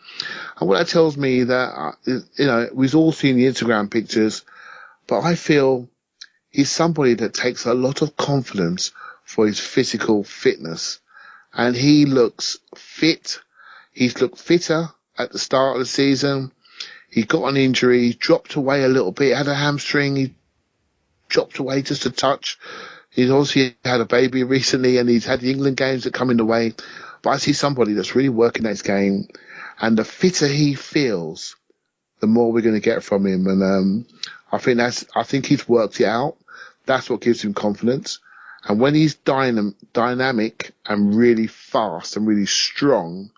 Speaker 4: And what that tells me that, we've all seen the Instagram pictures, but I feel he's somebody that takes a lot of confidence for his physical fitness. And he looks fit. He's looked fitter at the start of the season. He got an injury, dropped away a little bit, had a hamstring. He dropped away just a touch. He's obviously had a baby recently, and he's had the England games that come in the way. But I see somebody that's really working his game. And the fitter he feels, the more we're going to get from him. And I think he's worked it out. That's what gives him confidence. And when he's dynamic and really fast and really strong,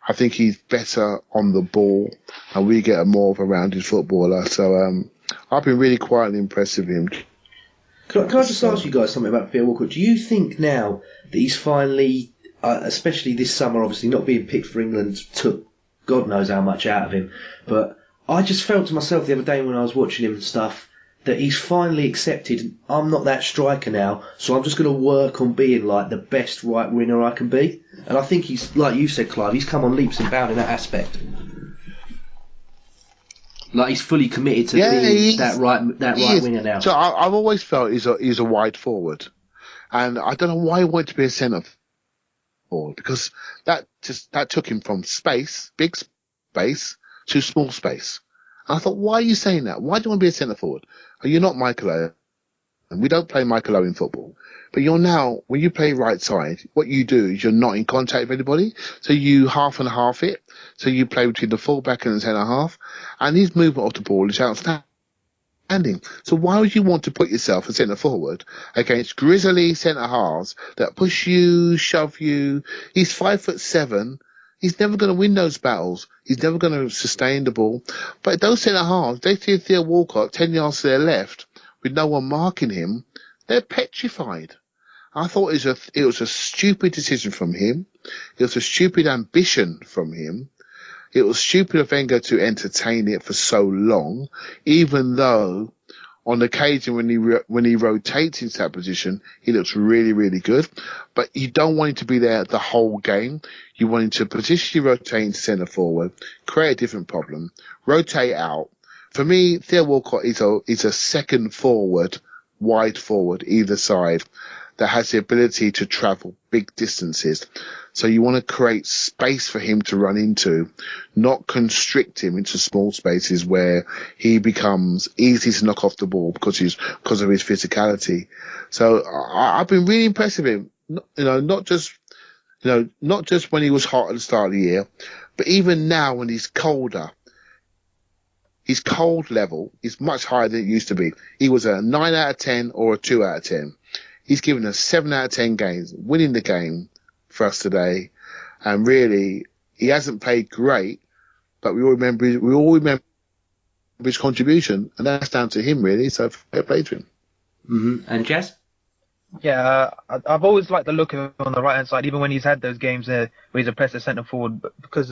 Speaker 4: I think he's better on the ball, and we get more of a rounded footballer. So I've been really quietly impressed with him.
Speaker 2: Can I just ask you guys something about Theo Walcott? Do you think now that he's finally, especially this summer, obviously not being picked for England took God knows how much out of him, but I just felt to myself the other day when I was watching him and stuff, that he's finally accepted, I'm not that striker now, so I'm just going to work on being like the best right winger I can be. And I think he's, like you said, Clive, he's come on leaps and bounds in that aspect. Like he's fully committed to being that right winger now.
Speaker 4: So I've always felt he's a wide forward, and I don't know why he wanted to be a centre forward, because that took him from big space to small space. And I thought, why are you saying that? Why do you want to be a centre forward? You're not Michael Owen. And we don't play Michael Owen football. But you're now, when you play right side, what you do is you're not in contact with anybody. So you half and half it. So you play between the full-back and the centre half. And his movement off the ball is outstanding. So why would you want to put yourself as centre forward against grizzly centre halves that push you, shove you? He's 5'7". He's never going to win those battles. He's never going to sustain the ball. But those centre halves, they see Theo Walcott 10 yards to their left with no one marking him. They're petrified. I thought it was a stupid decision from him. It was a stupid ambition from him. It was stupid of Wenger to entertain it for so long, even though On occasion, when he rotates into that position, he looks really, really good. But you don't want him to be there the whole game. You want him to positionally rotate into centre forward, create a different problem, rotate out. For me, Theo Walcott is a second forward, wide forward, either side, that has the ability to travel big distances. So you want to create space for him to run into, not constrict him into small spaces where he becomes easy to knock off the ball because of his physicality. So I've been really impressed with him. Not just when he was hot at the start of the year, but even now when he's colder. His cold level is much higher than it used to be. He was a 9 out of 10 or a 2 out of 10. He's given us 7 out of 10 games, winning the game for us today. And really, he hasn't played great, but we all remember his contribution, and that's down to him, really. So fair play to him.
Speaker 2: Mm-hmm. And Jazz?
Speaker 3: Yeah, I've always liked the look of him on the right hand side, even when he's had those games where he's a pressure centre forward, because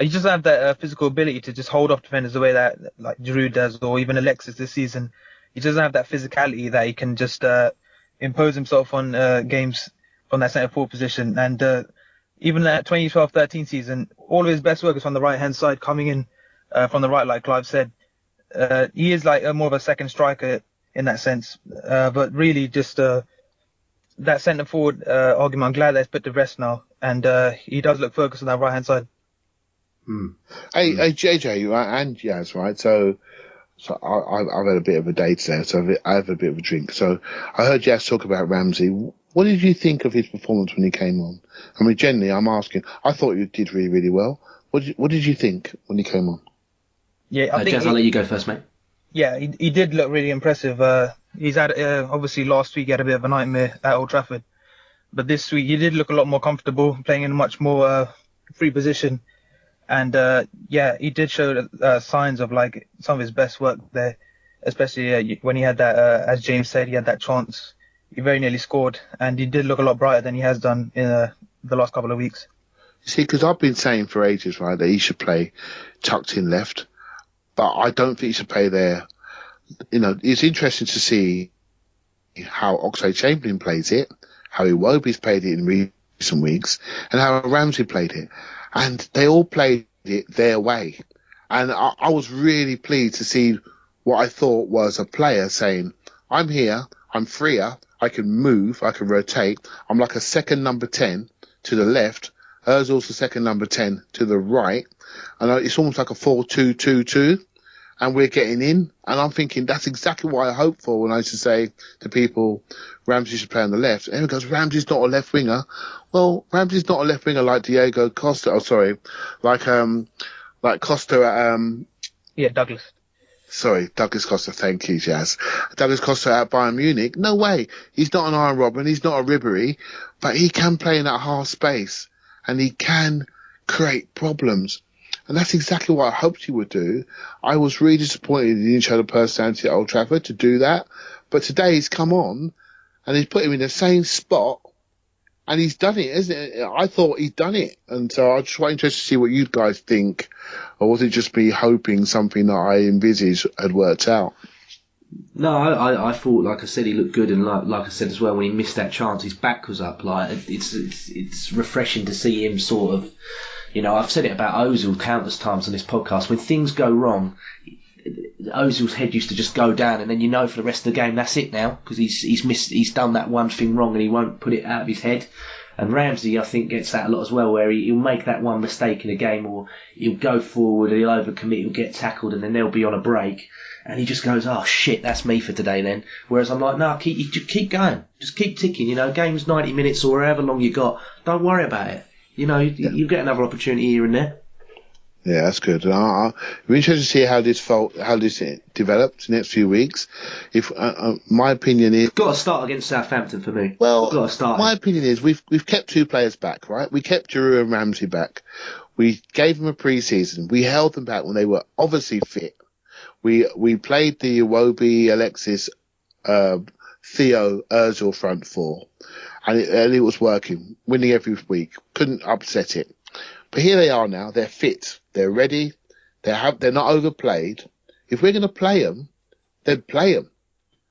Speaker 3: he just have that physical ability to just hold off defenders the way that like Giroud does, or even Alexis this season. He doesn't have that physicality that he can just impose himself on games from that centre forward position. And even that 2012-13 season, all of his best work is on the right hand side, coming in from the right, like Clive said. He is like more of a second striker in that sense, but really just that centre forward argument. I'm glad that's put to rest now, and he does look focused on that right hand side.
Speaker 4: Hey, JJ and Jazz, right? So I've had a bit of a day today, so I have a bit of a drink. So I heard Jazz talk about Ramsey. What did you think of his performance when he came on? I mean, generally, I'm asking. I thought you did really, really well. What did you think when he came on?
Speaker 3: Yeah, I think
Speaker 2: Jazz, I'll let you go first, mate.
Speaker 3: Yeah, he did look really impressive. He's had obviously last week he had a bit of a nightmare at Old Trafford, but this week he did look a lot more comfortable, playing in a much more free position. And he did show signs of like some of his best work there, especially when he had that, as James said, he had that chance. He very nearly scored, and he did look a lot brighter than he has done in the last couple of weeks.
Speaker 4: You see, because I've been saying for ages, right, that he should play tucked in left, but I don't think he should play there. It's interesting to see how Oxlade-Chamberlain plays it, how Iwobi's played it in recent weeks, and how Ramsey played it. And they all played it their way. And I was really pleased to see what I thought was a player saying, I'm here, I'm freer, I can move, I can rotate. I'm like a second number 10 to the left. Ozil's the second number 10 to the right. And it's almost like a 4-2-2-2. And we're getting in. And I'm thinking that's exactly what I hoped for when I used to say to people, Ramsey should play on the left. And everyone goes, Ramsey's not a left winger. Well, Ramsey's not a left winger like Diego Costa. Oh, sorry. Like Costa at,
Speaker 3: Douglas.
Speaker 4: Sorry, Douglas Costa. Thank you, Jazz. Douglas Costa at Bayern Munich. No way. He's not an Iron Robin. He's not a Ribery, but he can play in that half space and he can create problems. And that's exactly what I hoped he would do. I was really disappointed he didn't show the personality at Old Trafford to do that. But today he's come on and he's put him in the same spot and he's done it, isn't it? I thought he'd done it. And so I'm just quite interested to see what you guys think. Or was it just me hoping something that I envisaged had worked out?
Speaker 2: No, I thought, like I said, he looked good, and like I said as well, when he missed that chance, his back was up. Like it's refreshing to see him sort of, I've said it about Ozil countless times on this podcast. When things go wrong, Ozil's head used to just go down, and then for the rest of the game that's it now, because he's done that one thing wrong and he won't put it out of his head. And Ramsey, I think, gets that a lot as well, where he'll make that one mistake in a game, or he'll go forward, he'll overcommit, he'll get tackled, and then they'll be on a break. And he just goes, oh shit, that's me for today then. Whereas I'm like, no, keep going. Just keep ticking, game's 90 minutes or however long you got. Don't worry about it. You'll get another opportunity here and there.
Speaker 4: Yeah, that's good. We're interested to see how this develops the next few weeks. If my opinion is,
Speaker 2: got to start against Southampton for me.
Speaker 4: Well,
Speaker 2: got to start.
Speaker 4: My opinion is we've kept 2 players back, right? We kept Giroud and Ramsey back. We gave them a pre-season. We held them back when they were obviously fit. We played the Iwobi, Alexis, Theo, Ozil front 4, and it was working, winning every week. Couldn't upset it. But here they are now. They're fit. They're ready. They're not overplayed. If we're going to play them, then play them.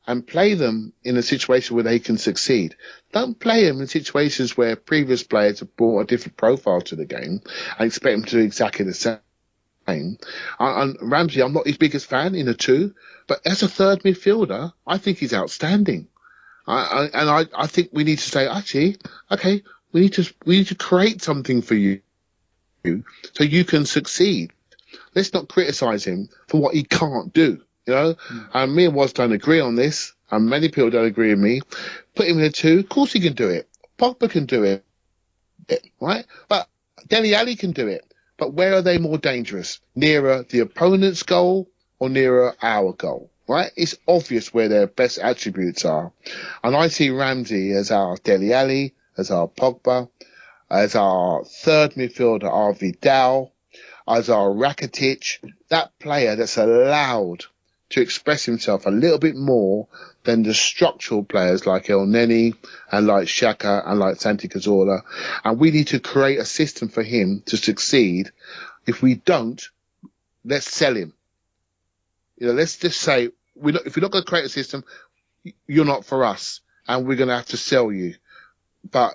Speaker 4: And play them in a situation where they can succeed. Don't play them in situations where previous players have brought a different profile to the game and expect them to do exactly the same. And Ramsey, I'm not his biggest fan in a 2, but as a third midfielder, I think he's outstanding. I think we need to say, actually, okay, we need to create something for you so you can succeed. Let's not criticise him for what he can't do. You know, and me and Woz don't agree on this, and many people don't agree with me. Put him in a 2, of course he can do it. Pogba can do it, right? But Dele Alli can do it. But where are they more dangerous? Nearer the opponent's goal or nearer our goal, right? It's obvious where their best attributes are. And I see Ramsey as our Dele Alli, as our Pogba, as our third midfielder, our Vidal, as our Rakitic, that player that's allowed to express himself a little bit more than the structural players like El Neni and like Xhaka and like Santi Cazorla. And we need to create a system for him to succeed. If we don't, let's sell him. You know, let's just say, if we're not going to create a system, you're not for us, and we're going to have to sell you. But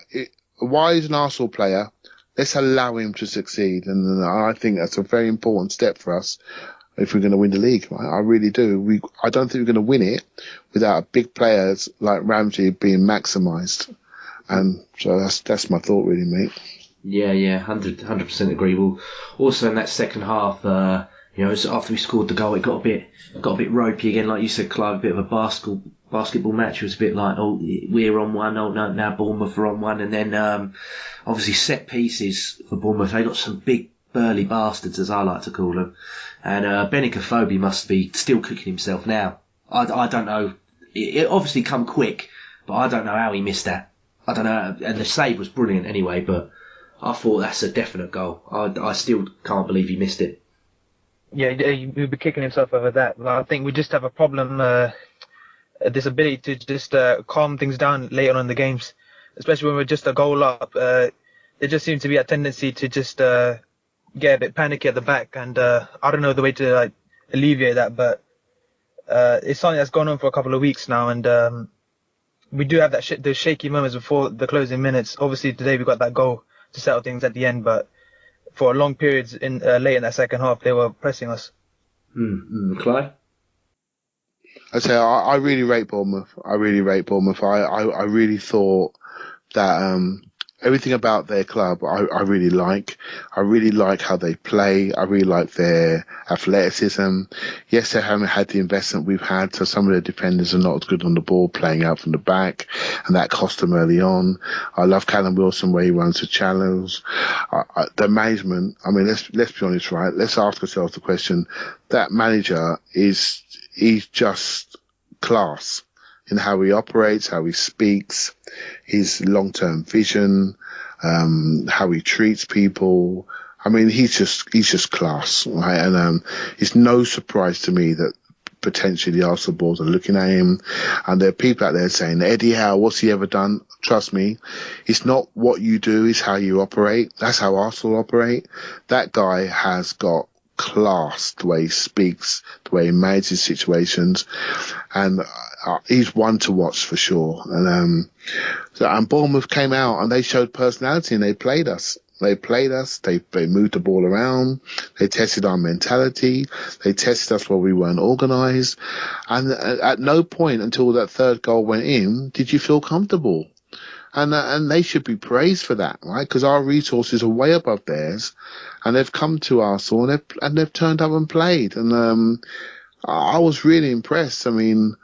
Speaker 4: why is an Arsenal player? Let's allow him to succeed. And I think that's a very important step for us if we're going to win the league. I really do. I don't think we're going to win it without big players like Ramsey being maximised. And so that's my thought, really, mate.
Speaker 2: Yeah, 100% agree. Well, also in that second half, you know, after we scored the goal, it got a bit ropey again, like you said, Clive. A bit of a basketball match. It was a bit like, oh, we're on one. Oh no, now Bournemouth are on one, and then obviously set pieces for Bournemouth. They got some big burly bastards, as I like to call them. And Benicophobe must be still cooking himself now. I don't know. It obviously come quick, but I don't know how he missed that. I don't know. And the save was brilliant anyway, but I thought that's a definite goal. I still can't believe he missed it.
Speaker 3: Yeah, he'll be kicking himself over that. I think we just have a problem, this ability to just calm things down later on in the games, especially when we're just a goal up. There just seems to be a tendency to just get a bit panicky at the back, and I don't know the way to alleviate that, but it's something that's gone on for a couple of weeks now, and we do have those shaky moments before the closing minutes. Obviously today we got that goal to settle things at the end, but for long periods late in that second half they were pressing us.
Speaker 2: Clive?
Speaker 4: I say I really rate Bournemouth. I really thought that everything about their club I really like. I really like how they play. I really like their athleticism. Yes, they haven't had the investment we've had, so some of their defenders are not as good on the ball, playing out from the back, and that cost them early on. I love Callum Wilson where he runs the channels. The management, I mean, let's be honest, right? Let's ask ourselves the question. That manager he's just class in how he operates, how he speaks, his long-term vision, how he treats people. I mean, he's just class, right? And it's no surprise to me that potentially the Arsenal boards are looking at him, and there are people out there saying, Eddie Howe, what's he ever done? Trust me, it's not what you do, it's how you operate. That's how Arsenal operate. That guy has got class, the way he speaks, the way he manages situations, and he's one to watch for sure. And Bournemouth came out and they showed personality and they played us. They moved the ball around, they tested our mentality, they tested us where we weren't organised, and at no point until that third goal went in did you feel comfortable. And they should be praised for that, right? Because our resources are way above theirs, and they've come to Arsenal and they've turned up and played. And I was really impressed. I mean,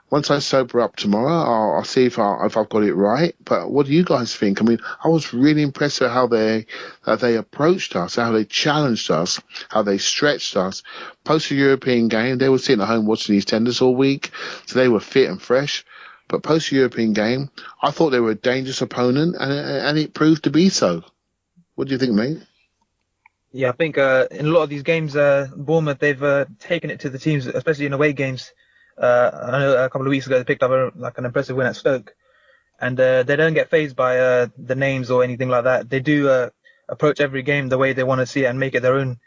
Speaker 4: once I sober up tomorrow, I'll see if I've got it right. But what do you guys think? I mean, I was really impressed with how they approached us, how they challenged us, how they stretched us. Post the European game, they were sitting at home watching these tenders all week, so they were fit and fresh. But post-European game, I thought they were a dangerous opponent, and it proved to be so. What do you think, mate?
Speaker 3: Yeah, I think in a lot of these games, Bournemouth, they've taken it to the teams, especially in away games. I know a couple of weeks ago they picked up an impressive win at Stoke, and they don't get fazed by the names or anything like that. They do approach every game the way they want to see it and make it their own.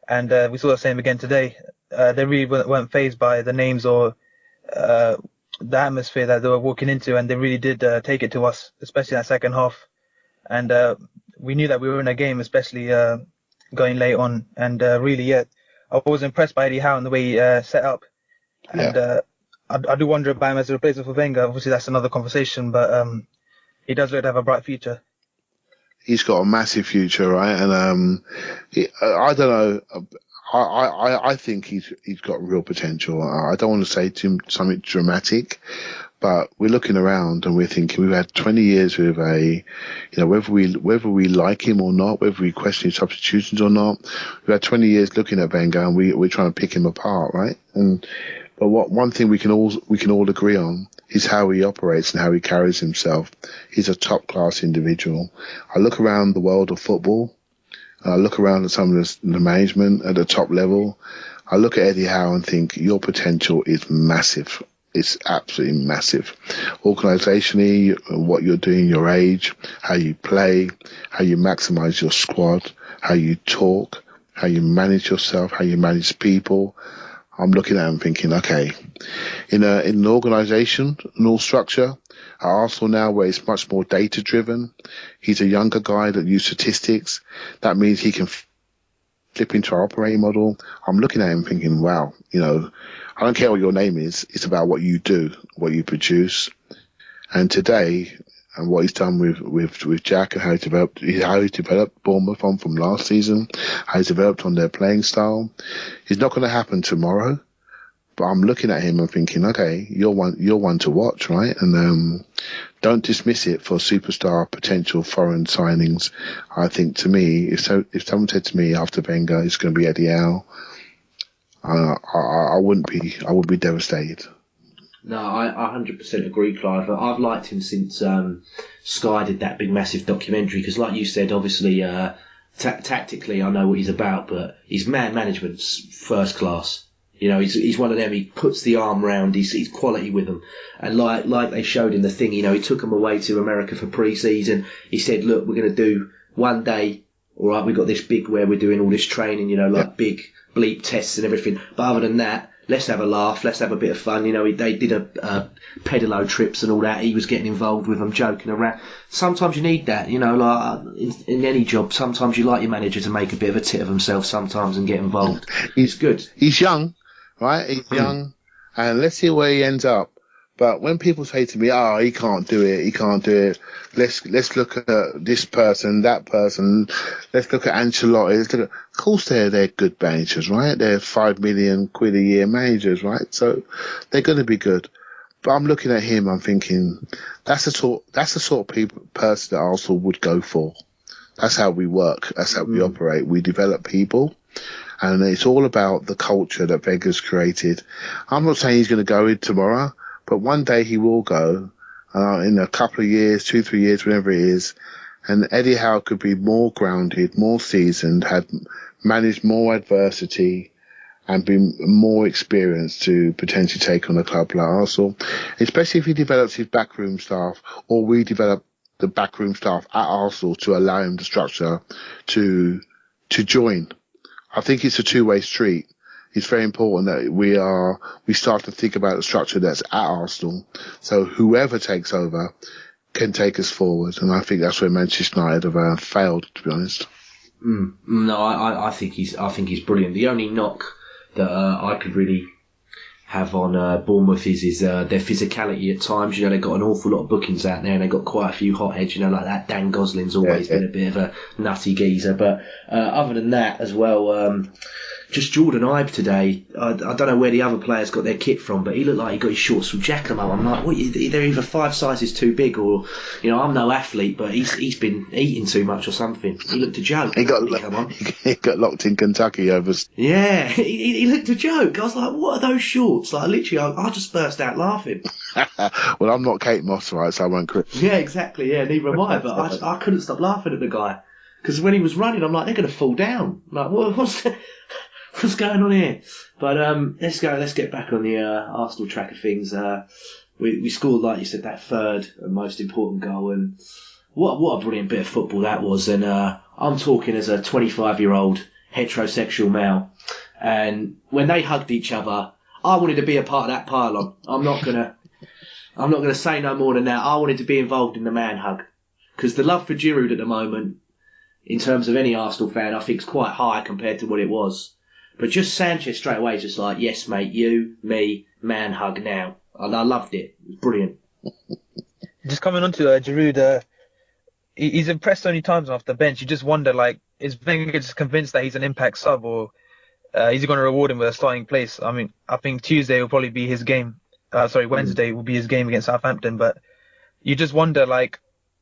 Speaker 3: And we saw the same again today. They really weren't fazed by the names or the atmosphere that they were walking into, and they really did take it to us, especially that second half. And we knew that we were in a game, especially going late on. And really, yeah, I was impressed by Eddie Howe and the way he set up. And I do wonder about him as a replacement for Wenger. Obviously, that's another conversation, but he does look to have a bright future.
Speaker 4: He's got a massive future, right? And I don't know. I think he's got real potential. I don't want to say to him something dramatic, but we're looking around and we're thinking we've had 20 years with whether we like him or not, whether we question his substitutions or not, we've had 20 years looking at Wenger and we're trying to pick him apart, right? But one thing we can all agree on is how he operates and how he carries himself. He's a top class individual. I look around the world of football. I look around at some of the management at the top level. I look at Eddie Howe and think your potential is massive. It's absolutely massive. Organisationally, what you're doing, your age, how you play, how you maximise your squad, how you talk, how you manage yourself, how you manage people. I'm looking at him thinking, okay, in an organisation, an all structure, at Arsenal now where it's much more data driven, he's a younger guy that uses statistics. That means he can flip into our operating model. I'm looking at him thinking, wow, I don't care what your name is. It's about what you do, what you produce. And today, and what he's done with Jack and how he developed Bournemouth from last season, how he's developed on their playing style. It's not going to happen tomorrow, but I'm looking at him and thinking, okay, you're one to watch, right? And don't dismiss it for superstar potential foreign signings. I think to me, if someone said to me after Wenger it's going to be Eddie Howe, I wouldn't be devastated.
Speaker 2: No, I 100% agree, Clive. I've liked him since Sky did that big, massive documentary, because like you said, obviously, tactically I know what he's about, but his man management's first class. He's one of them. He puts the arm round. He's quality with them. And like they showed in the thing, he took them away to America for pre-season. He said, look, we're going to do one day, all right, we've got this big where we're doing all this training, big bleep tests and everything. But other than that, let's have a laugh, let's have a bit of fun. They did a pedalo trips and all that. He was getting involved with them, joking around. Sometimes you need that, in any job. Sometimes you like your manager to make a bit of a tit of himself sometimes and get involved. He's good.
Speaker 4: He's young, right? He's young, and let's see where he ends up. But when people say to me, "Oh, he can't do it," let's look at this person, that person. Let's look at Ancelotti. Of course, they're good managers, right? They're £5 million a year managers, right? So they're going to be good. But I'm looking at him. I'm thinking that's the sort of person that Arsenal would go for. That's how we work. That's how we operate. We develop people. And it's all about the culture that Wenger's created. I'm not saying he's going to go in tomorrow, but one day he will go, in a couple of years, 2-3 years, whenever it is. And Eddie Howe could be more grounded, more seasoned, had managed more adversity and been more experienced to potentially take on a club like Arsenal, especially if he develops his backroom staff, or we develop the backroom staff at Arsenal to allow him the structure to join. I think it's a two-way street. It's very important that we start to think about the structure that's at Arsenal. So whoever takes over can take us forward. And I think that's where Manchester United have failed, to be honest.
Speaker 2: No, I think he's brilliant. The only knock that I could really have on Bournemouth is their physicality at times. They've got an awful lot of bookings out there, and they've got quite a few hotheads, like that. Dan Gosling's always been a bit of a nutty geezer. But other than that as well, just Jordan Ibe today, I don't know where the other players got their kit from, but he looked like he got his shorts from Giacomo. I'm like, what, they're either 5 sizes too big, or, I'm no athlete, but he's been eating too much or something. He looked a joke.
Speaker 4: He got locked in Kentucky over...
Speaker 2: Yeah, he looked a joke. I was like, what are those shorts? Like, literally, I just burst out laughing.
Speaker 4: Well, I'm not Kate Moss, right, so I won't crit.
Speaker 2: Yeah, exactly, yeah, neither am I, but I couldn't stop laughing at the guy. Because when he was running, I'm like, they're going to fall down. I'm like, what's going on here? But let's get back on the Arsenal track of things. We scored, like you said, that third and most important goal, and what a brilliant bit of football that was. And I'm talking as a 25-year-old heterosexual male, and when they hugged each other, I wanted to be a part of that pylon. I'm not gonna say no more than that. I wanted to be involved in the man hug because the love for Giroud at the moment, in terms of any Arsenal fan, I think is quite high compared to what it was. But just Sanchez straight away is just like, yes, mate, you, me, man hug now. And I loved it. It was brilliant.
Speaker 3: Just coming on to Giroud, he's impressed so many times off the bench. You just wonder, like, is Wenger just convinced that he's an impact sub, or is he going to reward him with a starting place? I mean, I think Tuesday will probably be his game. Wednesday will be his game against Southampton. But you just wonder, like,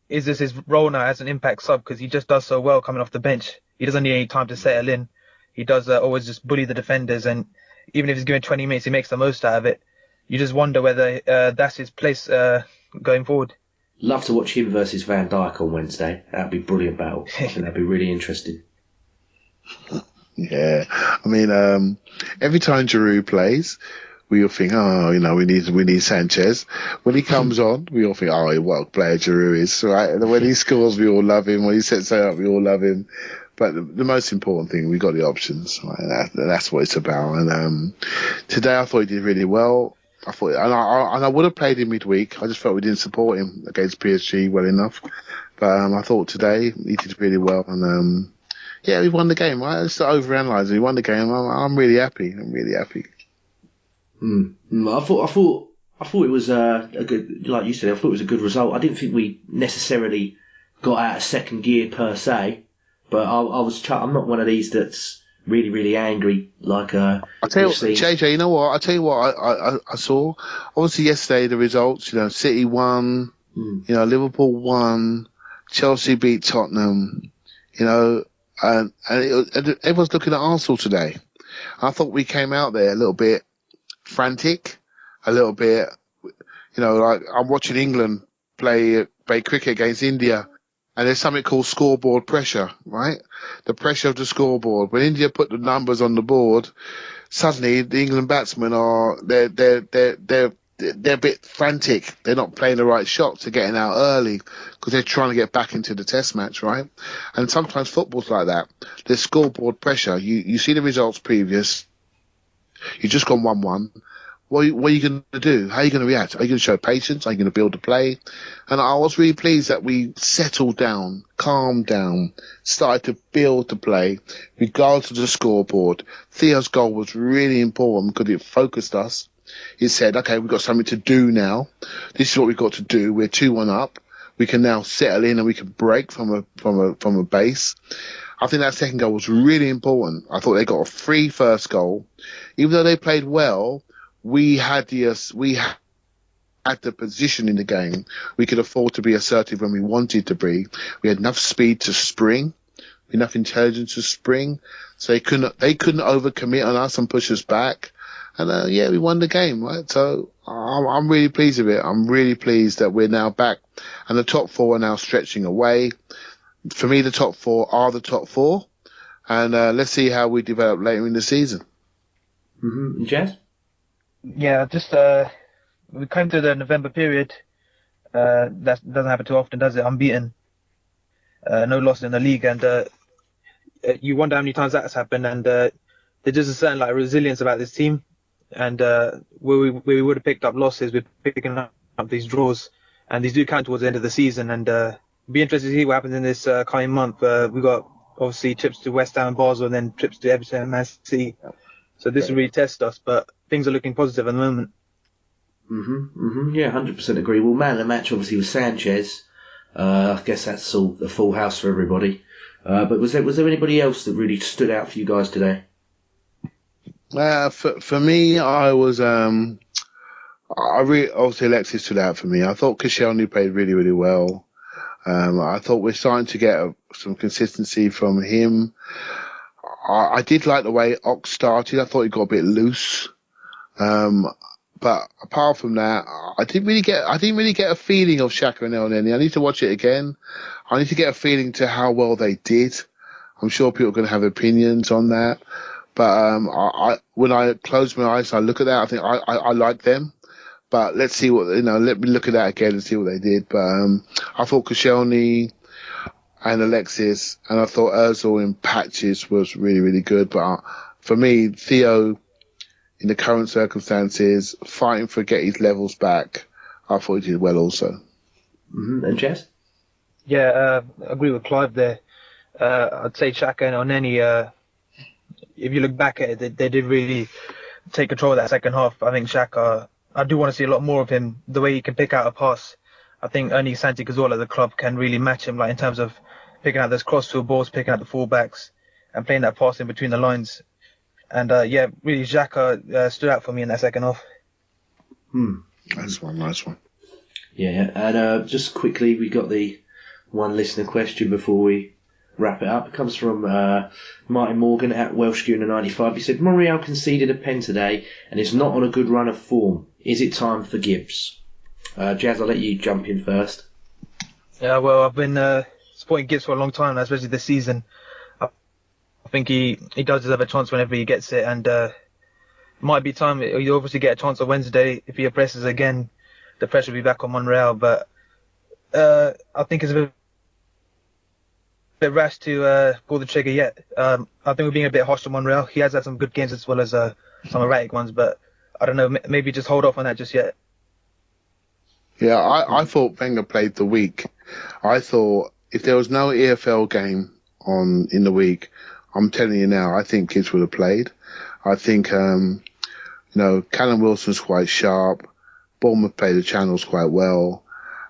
Speaker 3: is this his role now as an impact sub? Because he just does so well coming off the bench. He doesn't need any time to settle in. He does always just bully the defenders, and even if he's given 20 minutes, he makes the most out of it. You just wonder whether that's his place going forward.
Speaker 2: Love to watch him versus Van Dijk on Wednesday. That'd be a brilliant battle. I think that'd be really interesting.
Speaker 4: Yeah, I mean, every time Giroud plays, we all think, we need Sanchez. When he comes on, we all think, what a player Giroud is, right? And when he scores, we all love him. When he sets it up, we all love him. But the most important thing, we got the options, right? That's what it's about. And today, I thought he did really well. I would have played him midweek. I just felt we didn't support him against PSG well enough. But I thought today he did really well. And we won the game, right? Let's not overanalyze it. We won the game. I'm really happy.
Speaker 2: I thought it was a good, like you said, I thought it was a good result. I didn't think we necessarily got out of second gear per se. But I'm not one of these that's really, really angry. Like I
Speaker 4: tell you, JJ, you know what? I tell you what I saw. Obviously, yesterday the results. City won. Liverpool won. Chelsea beat Tottenham. And everyone's looking at Arsenal today. I thought we came out there a little bit frantic, a little bit. Like I'm watching England play cricket against India. And there's something called scoreboard pressure, right? The pressure of the scoreboard. When India put the numbers on the board, suddenly the England batsmen they're a bit frantic. They're not playing the right shots. They're getting out early because they're trying to get back into the test match, right? And sometimes football's like that. There's scoreboard pressure. You see the results previous. You just gone 1-1. What are you going to do? How are you going to react? Are you going to show patience? Are you going to build the play? And I was really pleased that we settled down, calmed down, started to build the play, regardless of the scoreboard. Theo's goal was really important because it focused us. It said, okay, we've got something to do now. This is what we've got to do. We're 2-1 up. We can now settle in and we can break from a base. I think that second goal was really important. I thought they got a free first goal. Even though they played well, we had the position in the game. We could afford to be assertive when we wanted to be. We had enough speed to spring, enough intelligence to spring, so they couldn't overcommit on us and push us back. And we won the game, right? So I'm really pleased with it. I'm really pleased that we're now back, and the top four are now stretching away. For me, the top four are the top four, and let's see how we develop later in the season.
Speaker 2: Mm-hmm. Jazz?
Speaker 3: Yeah, just we came to the November period. That doesn't happen too often, does it? Unbeaten, no loss in the league, and you wonder how many times that's happened. And there's just a certain resilience about this team. And where we would have picked up losses, we're picking up these draws, and these do count towards the end of the season. And be interested to see what happens in this coming month. We got obviously trips to West Ham and Basel, and then trips to Everton and Man City. So this will really test us, but things are looking positive at the moment.
Speaker 2: Yeah, 100% agree. Well, man of the match obviously was Sanchez. I guess that's all a full house for everybody. But was there anybody else that really stood out for you guys today?
Speaker 4: For me, I was obviously Alexis stood out for me. I thought Koscielny played really, really well. I thought we're starting to get some consistency from him. I did like the way Ox started. I thought he got a bit loose. But apart from that, I didn't really get a feeling of Xhaka and Elneny. I need to watch it again. I need to get a feeling to how well they did. I'm sure people are going to have opinions on that. But when I close my eyes and I look at that, I think I like them. But let's see let me look at that again and see what they did. But I thought Koscielny and Alexis, and I thought Ozil in patches was really, really good. But for me, Theo in the current circumstances, fighting for get his levels back, I thought he did well also.
Speaker 2: Mm-hmm. And Jess?
Speaker 3: Yeah, I agree with Clive there. I'd say Xhaka and Oneni, if you look back at it, they did really take control of that second half. I think Xhaka, I do want to see a lot more of him, the way he can pick out a pass. I think only Santi Cazorla, the club, can really match him, like in terms of picking out those cross-field balls, picking out the fullbacks, and playing that pass in between the lines. And really, Xhaka stood out for me in that second half.
Speaker 4: Nice one.
Speaker 2: Yeah, and just quickly, we got the one listener question before we wrap it up. It comes from Martin Morgan at Welsh Gooner 95. He said, Monreal conceded a pen today and is not on a good run of form. Is it time for Gibbs? Jazz, I'll let you jump in first.
Speaker 3: Yeah, well, I've been supporting Gibbs for a long time, especially this season. I think he does deserve a chance whenever he gets it, and it might be time. He'll obviously get a chance on Wednesday. If he presses again, the pressure will be back on Monreal, but I think it's a bit rash to pull the trigger yet. I think we're being a bit harsh on Monreal. He has had some good games as well as some erratic ones, but I don't know, maybe just hold off on that just yet.
Speaker 4: Yeah, I thought Wenger played the week. I thought if there was no EFL game on in the week, I'm telling you now, I think Gibbs would have played. I think, Callum Wilson's quite sharp. Bournemouth play the channels quite well.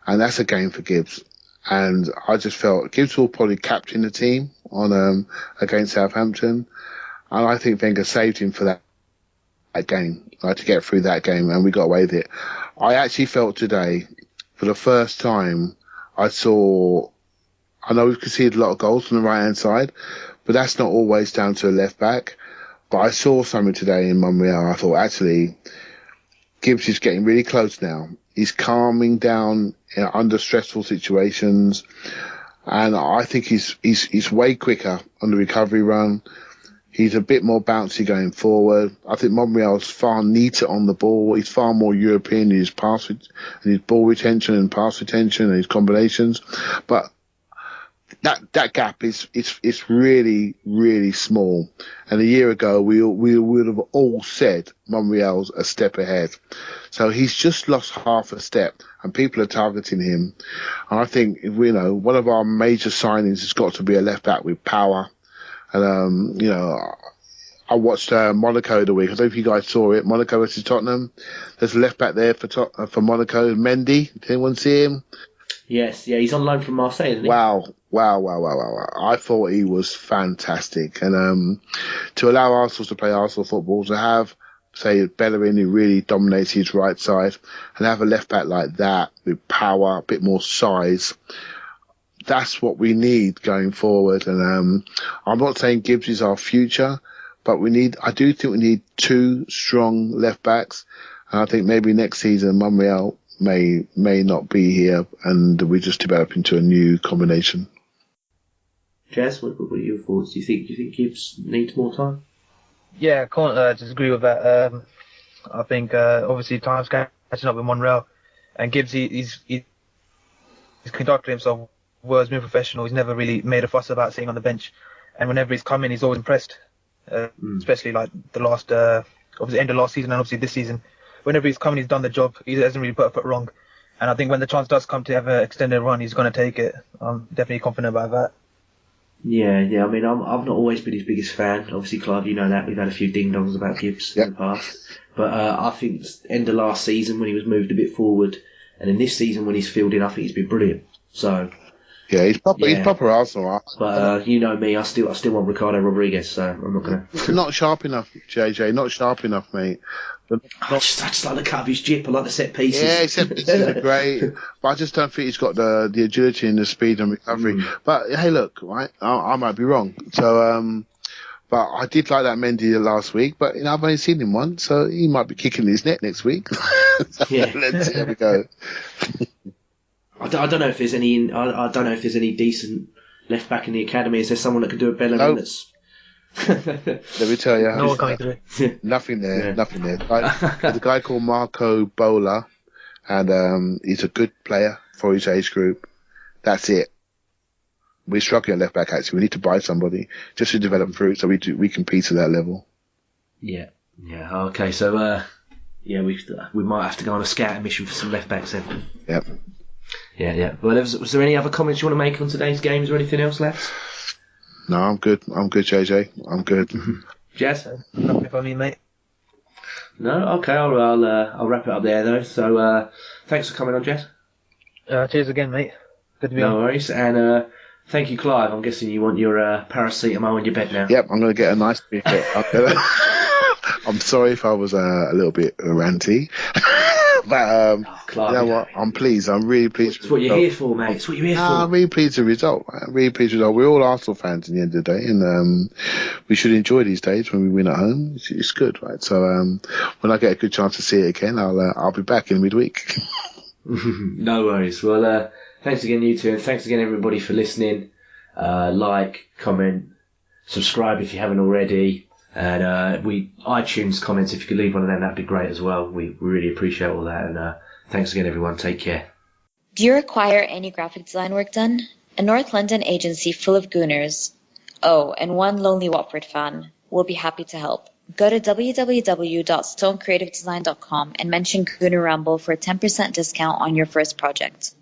Speaker 4: And that's a game for Gibbs. And I just felt Gibbs will probably captain the team on against Southampton. And I think Wenger saved him for that game, to get through that game, and we got away with it. I actually felt today, for the first time, I know we've conceded a lot of goals from the right-hand side, but that's not always down to a left-back. But I saw something today in Monreal. I thought, actually, Gibbs is getting really close now. He's calming down under stressful situations, and I think he's way quicker on the recovery run. He's a bit more bouncy going forward. I think Monreal's far neater on the ball. He's far more European in his his ball retention and pass retention and his combinations. But that gap is really, really small. And a year ago, we would have all said Monreal's a step ahead. So he's just lost half a step, and people are targeting him. And I think, one of our major signings has got to be a left back with power. And, I watched Monaco the week. I don't know if you guys saw it. Monaco versus Tottenham. There's a left back there for Monaco. Mendy. Did anyone see him?
Speaker 2: Yes, yeah, he's on loan from Marseille, isn't he?
Speaker 4: Wow. I thought he was fantastic. And to allow Arsenal to play Arsenal football, to have, say, Bellerin who really dominates his right side, and have a left back like that with power, a bit more size, that's what we need going forward. And I'm not saying Gibbs is our future, but I do think we need two strong left backs. And I think maybe next season Monreal may not be here, and we just develop into a new combination.
Speaker 2: Jess, what are your thoughts? Do you think Gibbs needs more time?
Speaker 3: Yeah, I can't disagree with that. I think obviously time's catching up with Monreal, and Gibbs he's conducted himself well, he's been professional. He's never really made a fuss about sitting on the bench, and whenever he's come in, he's always impressed. Especially like the last, obviously end of last season and obviously this season. Whenever he's come in, he's done the job. He hasn't really put a foot wrong, and I think when the chance does come to have an extended run, he's going to take it. I'm definitely confident about that.
Speaker 2: Yeah. I mean, I've not always been his biggest fan. Obviously, Clive, you know that we've had a few ding dongs about Gibbs in the past, but I think end of last season when he was moved a bit forward, and in this season when he's filled in, I think he's been brilliant. So.
Speaker 4: Yeah, he's proper Arsenal.
Speaker 2: But you know me, I still want Ricardo Rodriguez, so I'm not gonna.
Speaker 4: Not sharp enough, JJ. Not sharp enough, mate.
Speaker 2: I just like the cut of his jip. I like the set pieces.
Speaker 4: Yeah, set pieces are great, but I just don't think he's got the agility and the speed and recovery. But hey, look, right, I might be wrong. So, but I did like that Mendy last week. But I've only seen him once, so he might be kicking his net next week.
Speaker 2: Yeah,
Speaker 4: let's see how we go.
Speaker 2: I don't know if there's any. I don't know if there's any decent left back in the academy. Is there someone that can do a Bellerin?
Speaker 4: No.
Speaker 2: That's...
Speaker 4: Let me tell you.
Speaker 3: No one coming through.
Speaker 4: Nothing there. Yeah. Nothing there. There's a guy called Marco Bola, and he's a good player for his age group. That's it. We're struggling at left back. Actually, we need to buy somebody just to develop through, so we compete at that level.
Speaker 2: Yeah. Yeah. Okay. So we might have to go on a scouting mission for some left backs then.
Speaker 4: Yep.
Speaker 2: Yeah. Well, was there any other comments you want to make on today's games or anything else, lads?
Speaker 4: No, I'm good. I'm good, JJ. I'm good.
Speaker 2: Jazz?
Speaker 3: Nothing for me, mate.
Speaker 2: No. Okay. I'll wrap it up there though. So thanks for coming on, Jazz.
Speaker 3: Cheers again, mate. Good to be
Speaker 2: No
Speaker 3: on.
Speaker 2: worries. And thank you, Clive. I'm guessing you want your paracetamol in your bed now.
Speaker 4: Yep, I'm going to get a nice bit. I'm sorry if I was a little bit ranty. But
Speaker 2: Clive,
Speaker 4: you know what? I'm pleased. I'm really pleased.
Speaker 2: It's what you're here for, mate. It's what you're here for.
Speaker 4: I'm really pleased with the result. I'm really pleased with the result. We're all Arsenal fans in the end of the day, and we should enjoy these days when we win at home. It's good, right? So when I get a good chance to see it again, I'll be back in midweek.
Speaker 2: No worries. Well, thanks again, you two, and thanks again, everybody, for listening. Like, comment, subscribe if you haven't already, and iTunes comments, if you could leave one of them, that'd be great as well. We really appreciate all that, and thanks again, everyone. Take care.
Speaker 1: Do you require any graphic design work done? A North London agency full of Gooners. Oh, and one lonely Watford fan. We'll be happy to help. Go to www.stonecreativedesign.com and mention Gooner Ramble for a 10% discount on your first project.